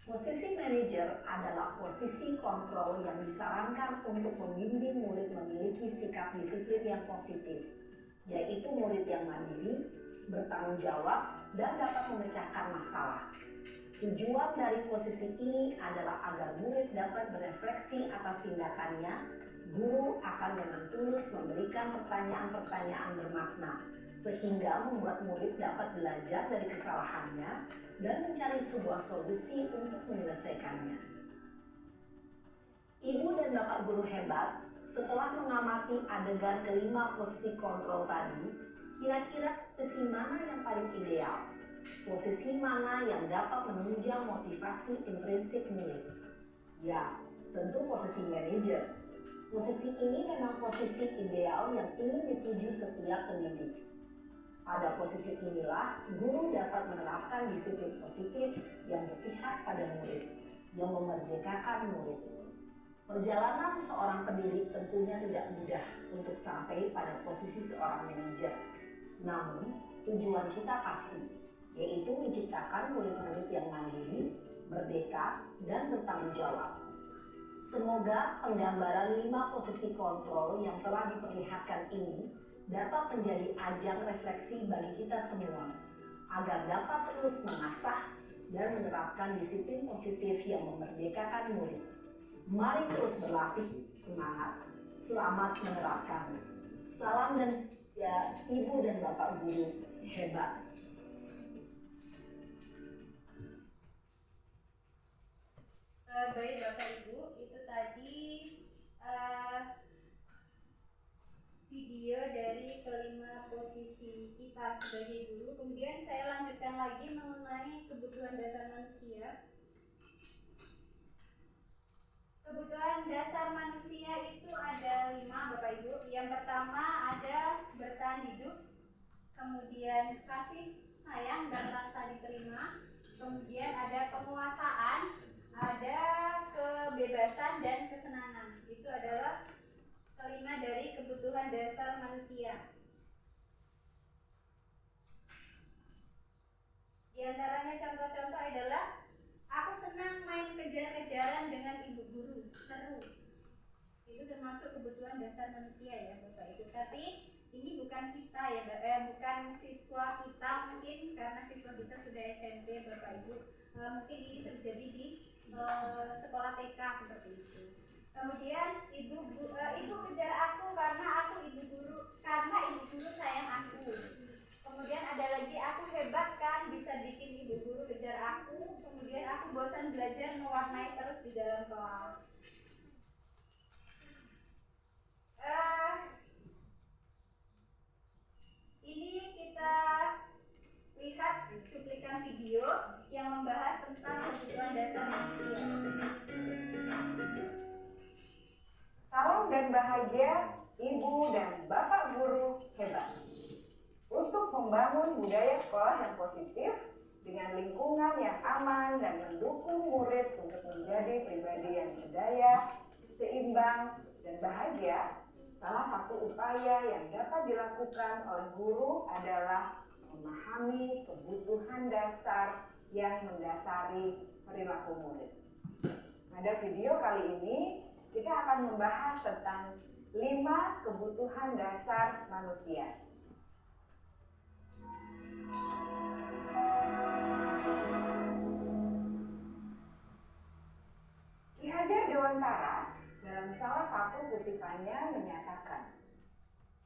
Posisi manajer adalah posisi kontrol yang disarankan untuk membimbing murid memiliki sikap disiplin yang positif, yaitu murid yang mandiri, bertanggung jawab, dan dapat memecahkan masalah. Tujuan dari posisi ini adalah agar murid dapat berefleksi atas tindakannya. Guru akan dengan tulus memberikan pertanyaan-pertanyaan bermakna, sehingga membuat murid dapat belajar dari kesalahannya dan mencari sebuah solusi untuk menyelesaikannya. Ibu dan bapak guru hebat, setelah mengamati adegan kelima posisi kontrol tadi, kira-kira posisi mana yang paling ideal? Posisi mana yang dapat menunjang motivasi intrinsik murid? Ya, tentu posisi manajer. Posisi ini memang posisi ideal yang ingin dituju setiap pendidik. Pada posisi inilah, guru dapat menerapkan disiplin positif yang berpihak pada murid, yang memerdekakan murid. Perjalanan seorang pendidik tentunya tidak mudah untuk sampai pada posisi seorang manajer. Namun, tujuan kita pasti, yaitu menciptakan murid-murid yang mandiri, merdeka, dan bertanggung jawab. Semoga penggambaran 5 posisi kontrol yang telah diperlihatkan ini dapat menjadi ajang refleksi bagi kita semua, agar dapat terus mengasah dan menerapkan disiplin positif yang memerdekakan murid. Mari terus berlatih, semangat, selamat menerapkan. Salam dan ya Ibu dan Bapak Guru hebat. Baik Bapak Ibu, itu tadi video dari kelima posisi kita sebagai guru. Kemudian saya lanjutkan lagi mengenai kebutuhan dasar manusia. kebutuhan dasar manusia itu ada 5 Bapak Ibu. Yang pertama ada bertahan hidup, kemudian kasih sayang dan rasa diterima, kemudian ada penguasaan, ada kebebasan dan kesenangan. Itu adalah kelima dari kebutuhan dasar manusia. Di antaranya contoh-contoh adalah aku senang main kejar-kejaran dengan ibu guru, seru. Itu termasuk kebutuhan dasar manusia ya Bapak Ibu. Tapi ini bukan kita ya, bukan siswa kita mungkin, karena siswa kita sudah SMP Bapak Ibu. Mungkin ini terjadi di sekolah TK seperti itu. Kemudian ibu kejar aku karena aku ibu guru, karena ibu guru sayang aku. Kemudian ada lagi, aku hebat kan bisa bikin ibu guru kejar aku. Kemudian aku bosan belajar mewarnai terus di dalam kelas. Ini kita lihat cuplikan video yang membahas tentang kebutuhan dasar manusia. Salam dan bahagia Ibu dan Bapak Guru hebat. Untuk membangun budaya sekolah yang positif dengan lingkungan yang aman dan mendukung murid untuk menjadi pribadi yang berdaya, seimbang, dan bahagia, salah satu upaya yang dapat dilakukan oleh guru adalah memahami kebutuhan dasar yang mendasari perilaku murid. Pada video kali ini, kita akan membahas tentang 5 kebutuhan dasar manusia. Ki Hajar Dewantara dalam salah satu kutipannya menyatakan,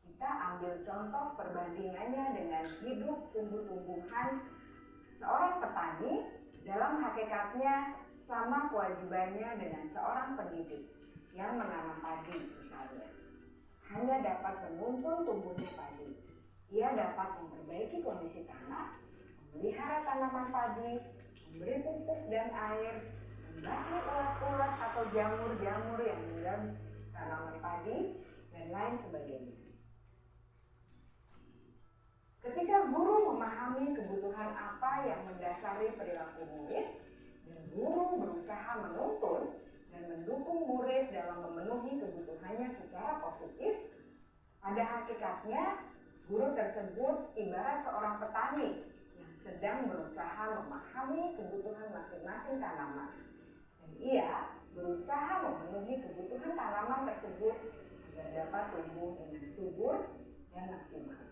kita ambil contoh perbandingannya dengan hidup tumbuh-tumbuhan. Seorang petani dalam hakikatnya sama kewajibannya dengan seorang pendidik yang menanam padi misalnya. Hanya dapat menuntun tumbuhnya padi. Ia dapat memperbaiki kondisi tanah, memelihara tanaman padi, memberi pupuk dan air, membasmi ulat-ulat atau jamur-jamur yang mengganggu tanaman padi, dan lain sebagainya. Ketika guru memahami kebutuhan apa yang mendasari perilaku murid, dan guru berusaha menuntun dan mendukung murid dalam memenuhi kebutuhannya secara positif, pada hakikatnya guru tersebut ibarat seorang petani yang sedang berusaha memahami kebutuhan masing-masing tanaman. Dan ia berusaha memenuhi kebutuhan tanaman tersebut agar dapat tumbuh dengan subur dan maksimal.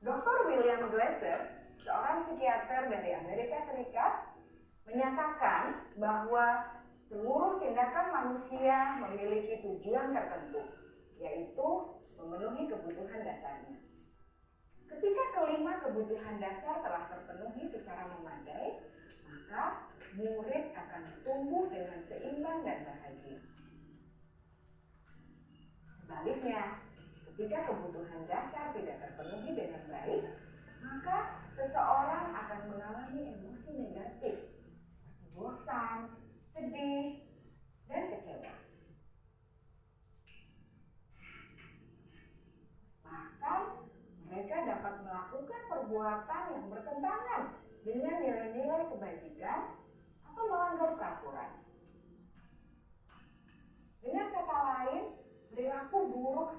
Dr. William Glasser, seorang psikiater dari Amerika Serikat, menyatakan bahwa seluruh tindakan manusia memiliki tujuan tertentu, yaitu memenuhi kebutuhan dasarnya. Ketika kelima kebutuhan dasar telah terpenuhi secara memadai, maka murid akan tumbuh dengan seimbang dan bahagia. Sebaliknya, ketika kebutuhan dasar tidak terpenuhi dengan baik, maka seseorang akan mengalami emosi negatif, bosan, sedih, dan kecewa. Bahkan mereka dapat melakukan perbuatan yang bertentangan dengan nilai-nilai kebajikan atau melanggar peraturan. Dengan kata lain, perilaku buruk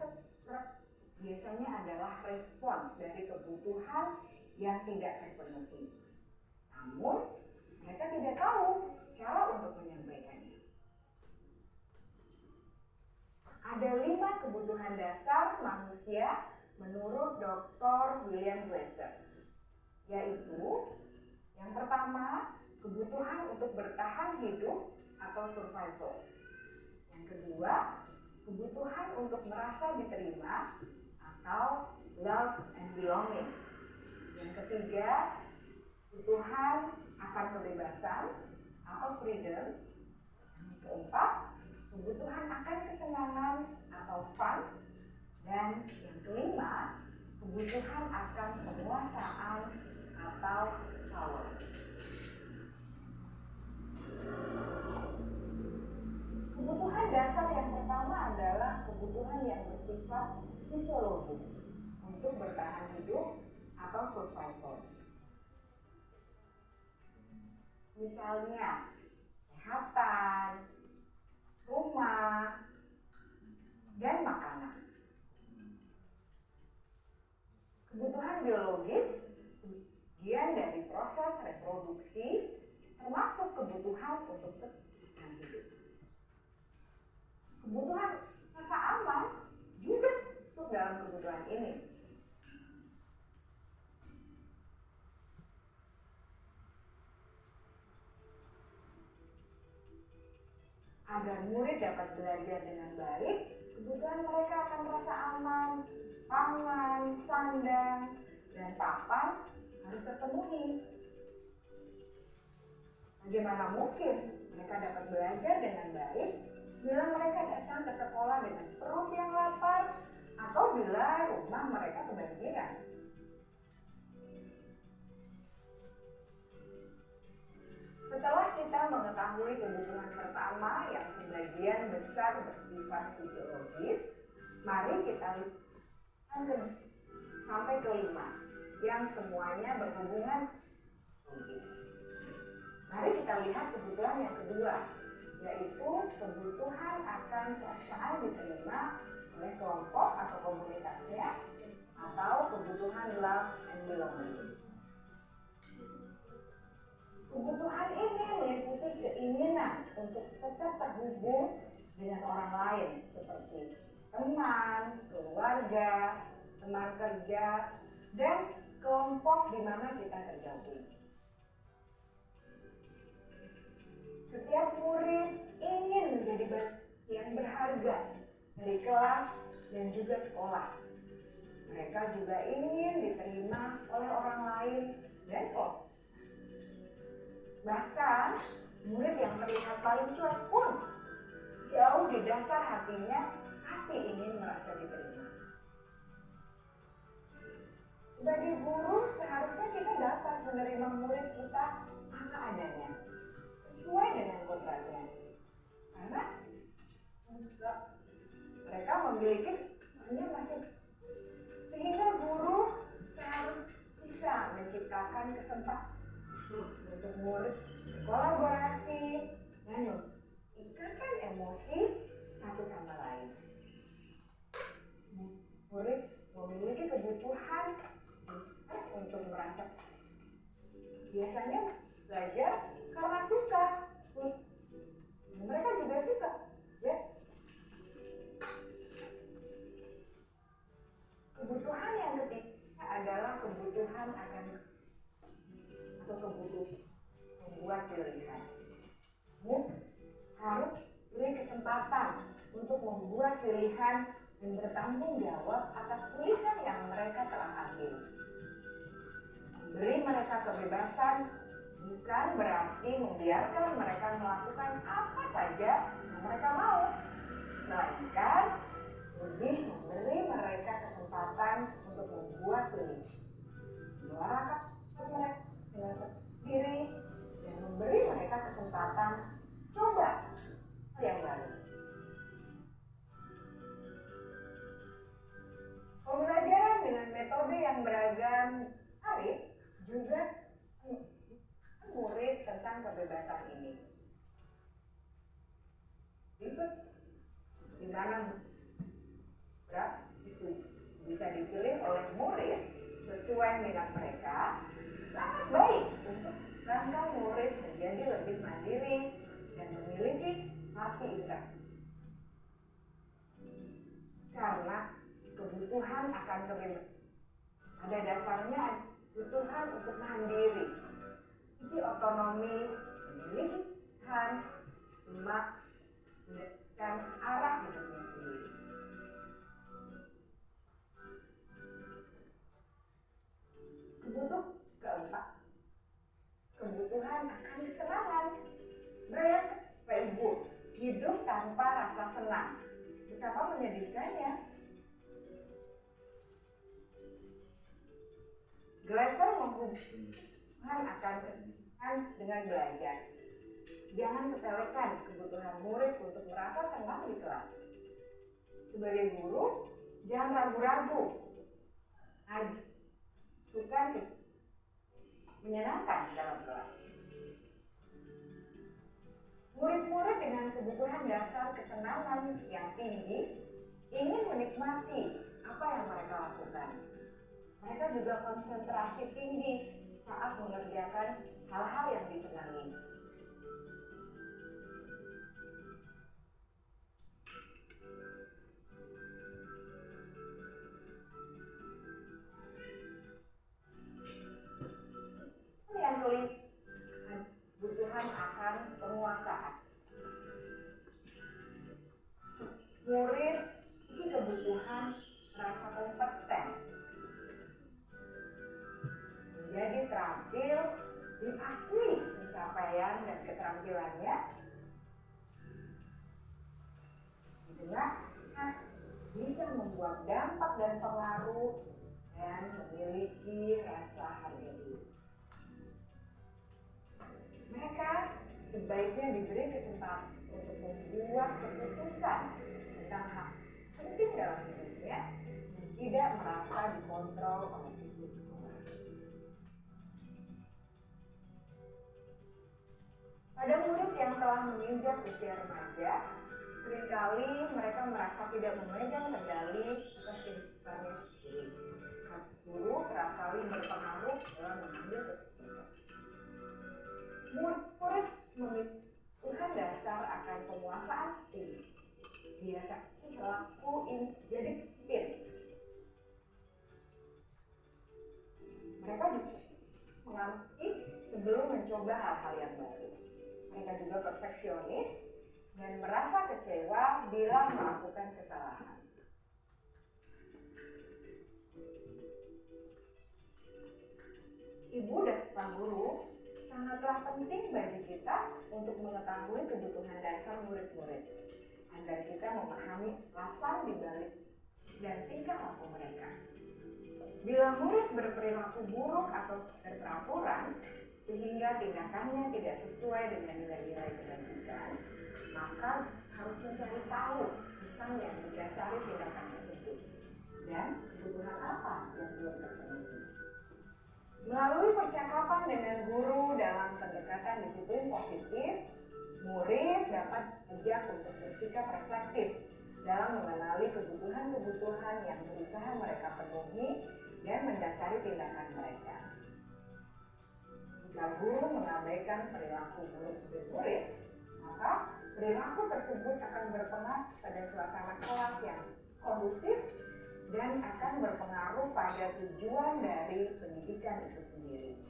biasanya adalah respons dari kebutuhan yang tidak terpenuhi. Namun, mereka tidak tahu cara untuk menyampaikannya. Ada 5 kebutuhan dasar manusia menurut Dr. William Glasser, yaitu yang pertama, kebutuhan untuk bertahan hidup atau survival. Yang kedua, kebutuhan untuk merasa diterima atau love and belonging. Yang ketiga, kebutuhan akan kebebasan atau freedom. Yang keempat, kebutuhan akan kesenangan atau fun. Dan yang kelima, kebutuhan akan penguasaan atau power. kebutuhan yang bersifat fisiologis untuk bertahan hidup atau survival. Misalnya, kesehatan, rumah, dan makanan. Kebutuhan biologis bagian dari proses reproduksi, termasuk kebutuhan untuk bertahan hidup. Kebutuhan rasa aman juga masuk dalam kebutuhan ini. Agar murid dapat belajar dengan baik, kebutuhan mereka akan merasa aman, pangan, sandang, dan papan harus terpenuhi. Bagaimana mungkin mereka dapat belajar dengan baik bila mereka datang ke sekolah dengan perut yang lapar atau bila rumah mereka kebanjiran? Setelah kita mengetahui kebutuhan pertama yang sebagian besar bersifat fisiologis, mari kita lihat sampai ke 5 yang semuanya berhubungan logis. Mari kita lihat kebutuhan yang kedua, yaitu kebutuhan akan perasaan diterima oleh kelompok atau komunitasnya, atau kebutuhan love and belonging. Kebutuhan ini meliputi keinginan untuk tetap terhubung dengan orang lain seperti teman, keluarga, teman kerja, dan kelompok di mana kita tergabung. Setiap murid ingin menjadi bagian yang berharga dari kelas dan juga sekolah. Mereka juga ingin diterima oleh orang lain dan kelompok. Bahkan, murid yang terlihat paling cuek pun jauh di dasar hatinya pasti ingin merasa diterima. Sebagai guru, seharusnya kita dapat menerima murid kita apa adanya, sesuai dengan kodratnya. Karena mereka memiliki masing, sehingga guru seharusnya bisa menciptakan kesempatan untuk murid kolaborasi dan ikatan emosi satu sama lain. Murid memiliki kebutuhan untuk merasa biasanya belajar karena suka. Mereka juga suka, ya. Kebutuhan yang ketiga adalah kebutuhan akan atau kebutuhan membuat pilihan. Harus beri kesempatan untuk membuat pilihan dan bertanggung jawab atas pilihan yang mereka telah ambil. Memberi mereka kebebasan bukan berarti membiarkan mereka melakukan apa saja yang mereka mau, melainkan lebih memberi mereka kesempatan untuk membuat pilihan, melarang mereka dengan diri, dan memberi mereka kesempatan coba hal yang baru. Pembelajaran dengan metode yang beragam arif juga murid tentang kebebasan ini. Berikut di mana bisa dipilih oleh murid sesuai minat mereka, sangat baik untuk rangka murid menjadi lebih mandiri dan memiliki pasif indera. Karena kebutuhan akan kebebasan pada dasarnya kebutuhan untuk mandiri, memiliki otonomi, memiliki pilihan, dan arah hidupnya sendiri. Kebutuhan keempat, kebutuhan akan kesenangan. Bayangkan Bapak Ibu hidup tanpa rasa senang, betapa menyedihkannya. Glasser menghubungkan akan kesenangan dengan belajar. Jangan sepelekan kebutuhan murid untuk merasa senang di kelas. sebagai guru, jangan ragu-ragu. Sukan menyenangkan dalam kelas. Murid-murid dengan kebutuhan dasar kesenangan yang tinggi ingin menikmati apa yang mereka lakukan. Mereka juga konsentrasi tinggi saat mengerjakan hal-hal yang disenangi. Yang kelima, kebutuhan akan penguasaan. Murid ini kebutuhan rasa kompeten, menjadi terampil, diakui pencapaian dan keterampilannya, bisa membuat dampak dan pengaruh dan memiliki rasa harga diri. Mereka sebaiknya diberi kesempatan untuk membuat keputusan tentang hal penting dalam hidupnya dan tidak merasa dikontrol oleh sistem sekolah. Pada murid yang telah menginjak usia remaja, seringkali mereka merasa tidak memegang kendali atas kehidupannya sendiri. Guru kerap kali berpengaruh dalam mengambil keputusan. Murid memiliki dasar akan penguasaan tinggi. Biasanya selaku jadi pemimpin. Mereka juga mengamati sebelum mencoba hal-hal yang baru. Mereka juga perfeksionis dan merasa kecewa bila melakukan kesalahan. Ibu dan Pak Guru sangatlah penting bagi kita untuk mengetahui kebutuhan dasar murid-murid agar kita memahami alasan dibalik dan tingkah laku mereka. Bila murid berperilaku buruk atau berperaturan sehingga tindakannya tidak sesuai dengan nilai-nilai kebajikan, maka harus mencari tahu pesan yang mendasari tindakan tersebut dan kebutuhan apa yang belum terpenuhi. Melalui percakapan dengan guru dalam pendekatan disiplin positif, murid dapat diajak untuk bersikap reflektif dalam mengenali kebutuhan-kebutuhan yang berusaha mereka penuhi dan mendasari tindakan mereka. Jika guru mengabaikan perilaku buruk murid, maka perilaku tersebut akan berpengaruh pada suasana kelas yang kondusif dan akan berpengaruh pada tujuan dari pendidikan itu sendiri.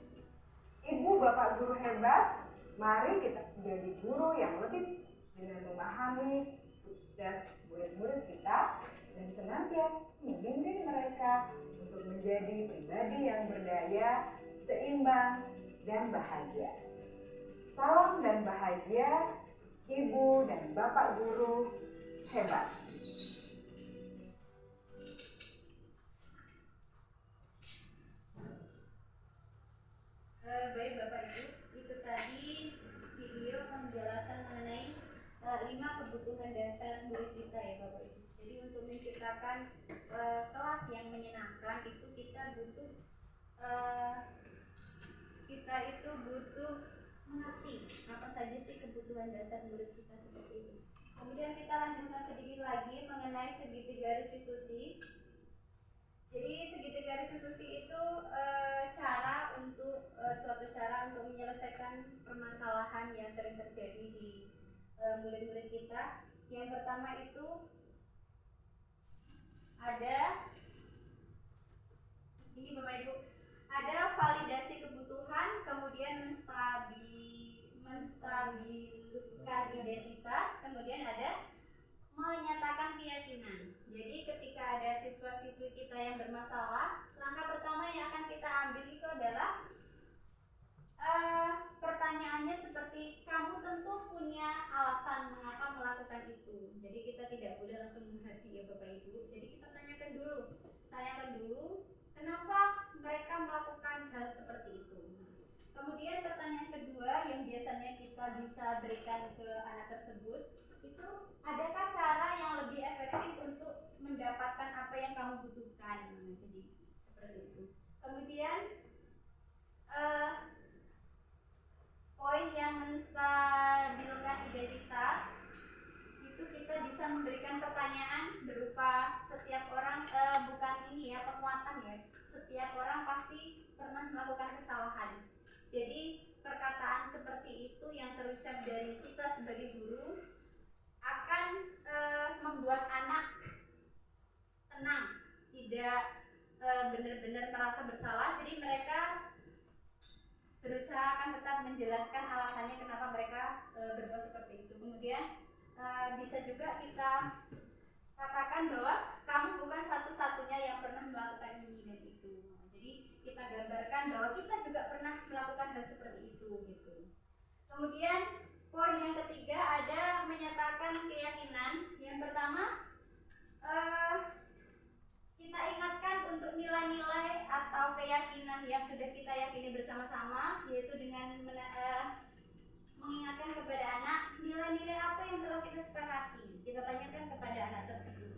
Ibu, bapak guru hebat, mari kita menjadi guru yang lebih dengan memahami tugas murid-murid kita dan senantiasa membimbing mereka untuk menjadi pribadi yang berdaya, seimbang, dan bahagia. Salam dan bahagia, ibu dan bapak guru hebat. Baik Bapak Ibu, itu tadi video penjelasan mengenai 5 kebutuhan dasar murid kita ya Bapak Ibu. Jadi untuk menciptakan kelas yang menyenangkan itu kita butuh mengerti apa saja sih kebutuhan dasar murid kita seperti itu. Kemudian kita lanjutkan sedikit lagi mengenai segitiga restitusi. Jadi segitiga restitusi itu suatu cara untuk menyelesaikan permasalahan yang sering terjadi di murid-murid kita. Yang pertama itu ada ini Bapak Ibu, ada validasi kebutuhan, kemudian menstabilkan identitas, kemudian ada menyatakan keyakinan. Jadi ketika ada siswa-siswi kita yang bermasalah, langkah pertama yang akan kita ambil itu adalah pertanyaannya seperti, kamu tentu punya alasan mengapa melakukan itu. Jadi kita tidak boleh langsung menghati ya Bapak Ibu. Jadi kita tanyakan dulu kenapa mereka melakukan hal seperti itu. Kemudian pertanyaan kedua yang biasanya kita bisa berikan ke anak tersebut itu, adakah cara yang lebih efektif untuk kamu butuhkan. Nah, jadi seperti itu. Kemudian poin yang menstabilkan identitas itu kita bisa memberikan pertanyaan berupa setiap orang, bukan ini ya penguatan ya, setiap orang pasti pernah melakukan kesalahan. Jadi perkataan seperti itu yang terucap dari kita sebagai guru akan membuat anak tenang, tidak benar-benar merasa bersalah. Jadi mereka berusaha akan tetap menjelaskan alasannya kenapa mereka berbuat seperti itu. Kemudian bisa juga kita katakan bahwa kamu bukan satu-satunya yang pernah melakukan ini dan itu. Jadi kita gambarkan bahwa kita juga pernah melakukan hal seperti itu gitu. Kemudian poin yang ketiga ada menyatakan keyakinan. Yang pertama kita ingatkan untuk nilai-nilai atau keyakinan yang sudah kita yakini bersama-sama, yaitu dengan mengingatkan kepada anak nilai-nilai apa yang telah kita sepakati. Kita tanyakan kepada anak tersebut.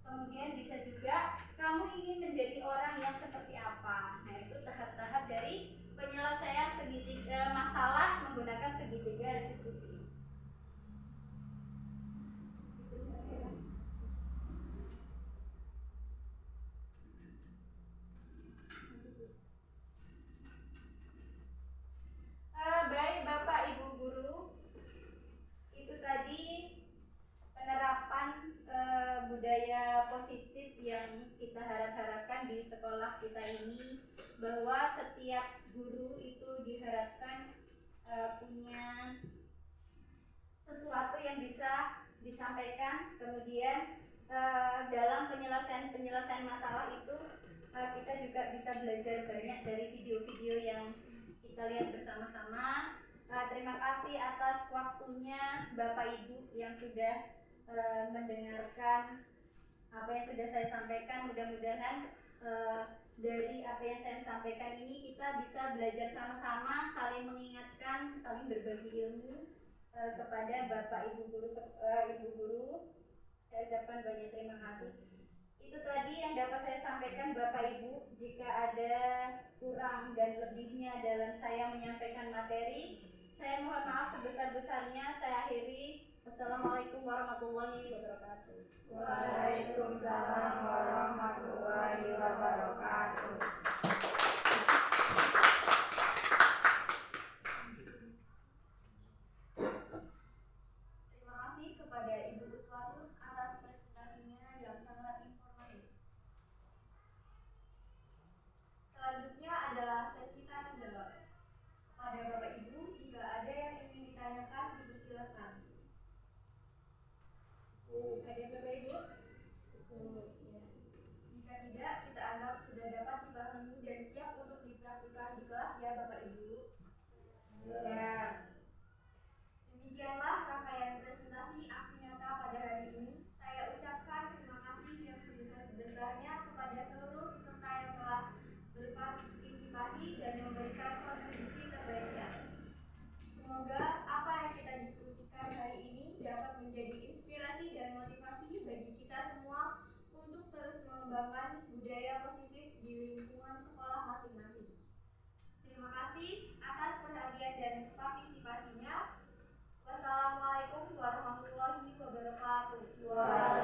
Kemudian bisa juga kamu ingin menjadi orang yang seperti apa. Nah, itu tahap-tahap dari penyelesaian segitiga masalah menggunakan segitiga restitusi. Baik Bapak Ibu Guru, itu tadi penerapan budaya positif yang kita harapkan di sekolah kita ini, bahwa setiap guru itu diharapkan punya sesuatu yang bisa disampaikan. Kemudian dalam penyelesaian masalah itu kita juga bisa belajar banyak dari video-video yang kita lihat bersama-sama. Terima kasih atas waktunya Bapak Ibu yang sudah mendengarkan apa yang sudah saya sampaikan. Mudah-mudahan dari apa yang saya sampaikan ini kita bisa belajar sama-sama, saling mengingatkan, saling berbagi ilmu kepada Bapak Ibu guru. Saya ucapkan banyak terima kasih. Itu tadi yang dapat saya sampaikan Bapak Ibu. Jika ada kurang dan lebihnya dalam saya menyampaikan materi, saya mohon maaf sebesar-besarnya. Saya akhiri. Wassalamualaikum warahmatullahi wabarakatuh. Waalaikumsalam warahmatullahi wabarakatuh. Terima kasih kepada Ibu Uswatun atas presentasinya yang sangat informatif. Selanjutnya adalah sesi tanya jawab. Pada Bapak Ibu, jika ada yang ingin ditanyakan, dipersilakan. Ada Bapak Ibu? Ya. Jika tidak, kita anggap sudah dapat dipahami dan siap untuk dipraktikkan di kelas ya Bapak Ibu. Ya. Demikianlah rangkaian presentasi aksi nyata pada hari ini. Saya ucapkan terima kasih yang sebesar-besarnya kepada seluruh peserta yang telah berpartisipasi dan memberikan kontribusi terbaiknya. Semoga apa yang kita diskusikan hari ini dapat menjadi inspirasi dan motivasi bagi kita semua untuk terus mengembangkan budaya positif di lingkungan sekolah masing-masing. Terima kasih atas perhatian dan partisipasinya. Wassalamualaikum warahmatullahi wabarakatuh.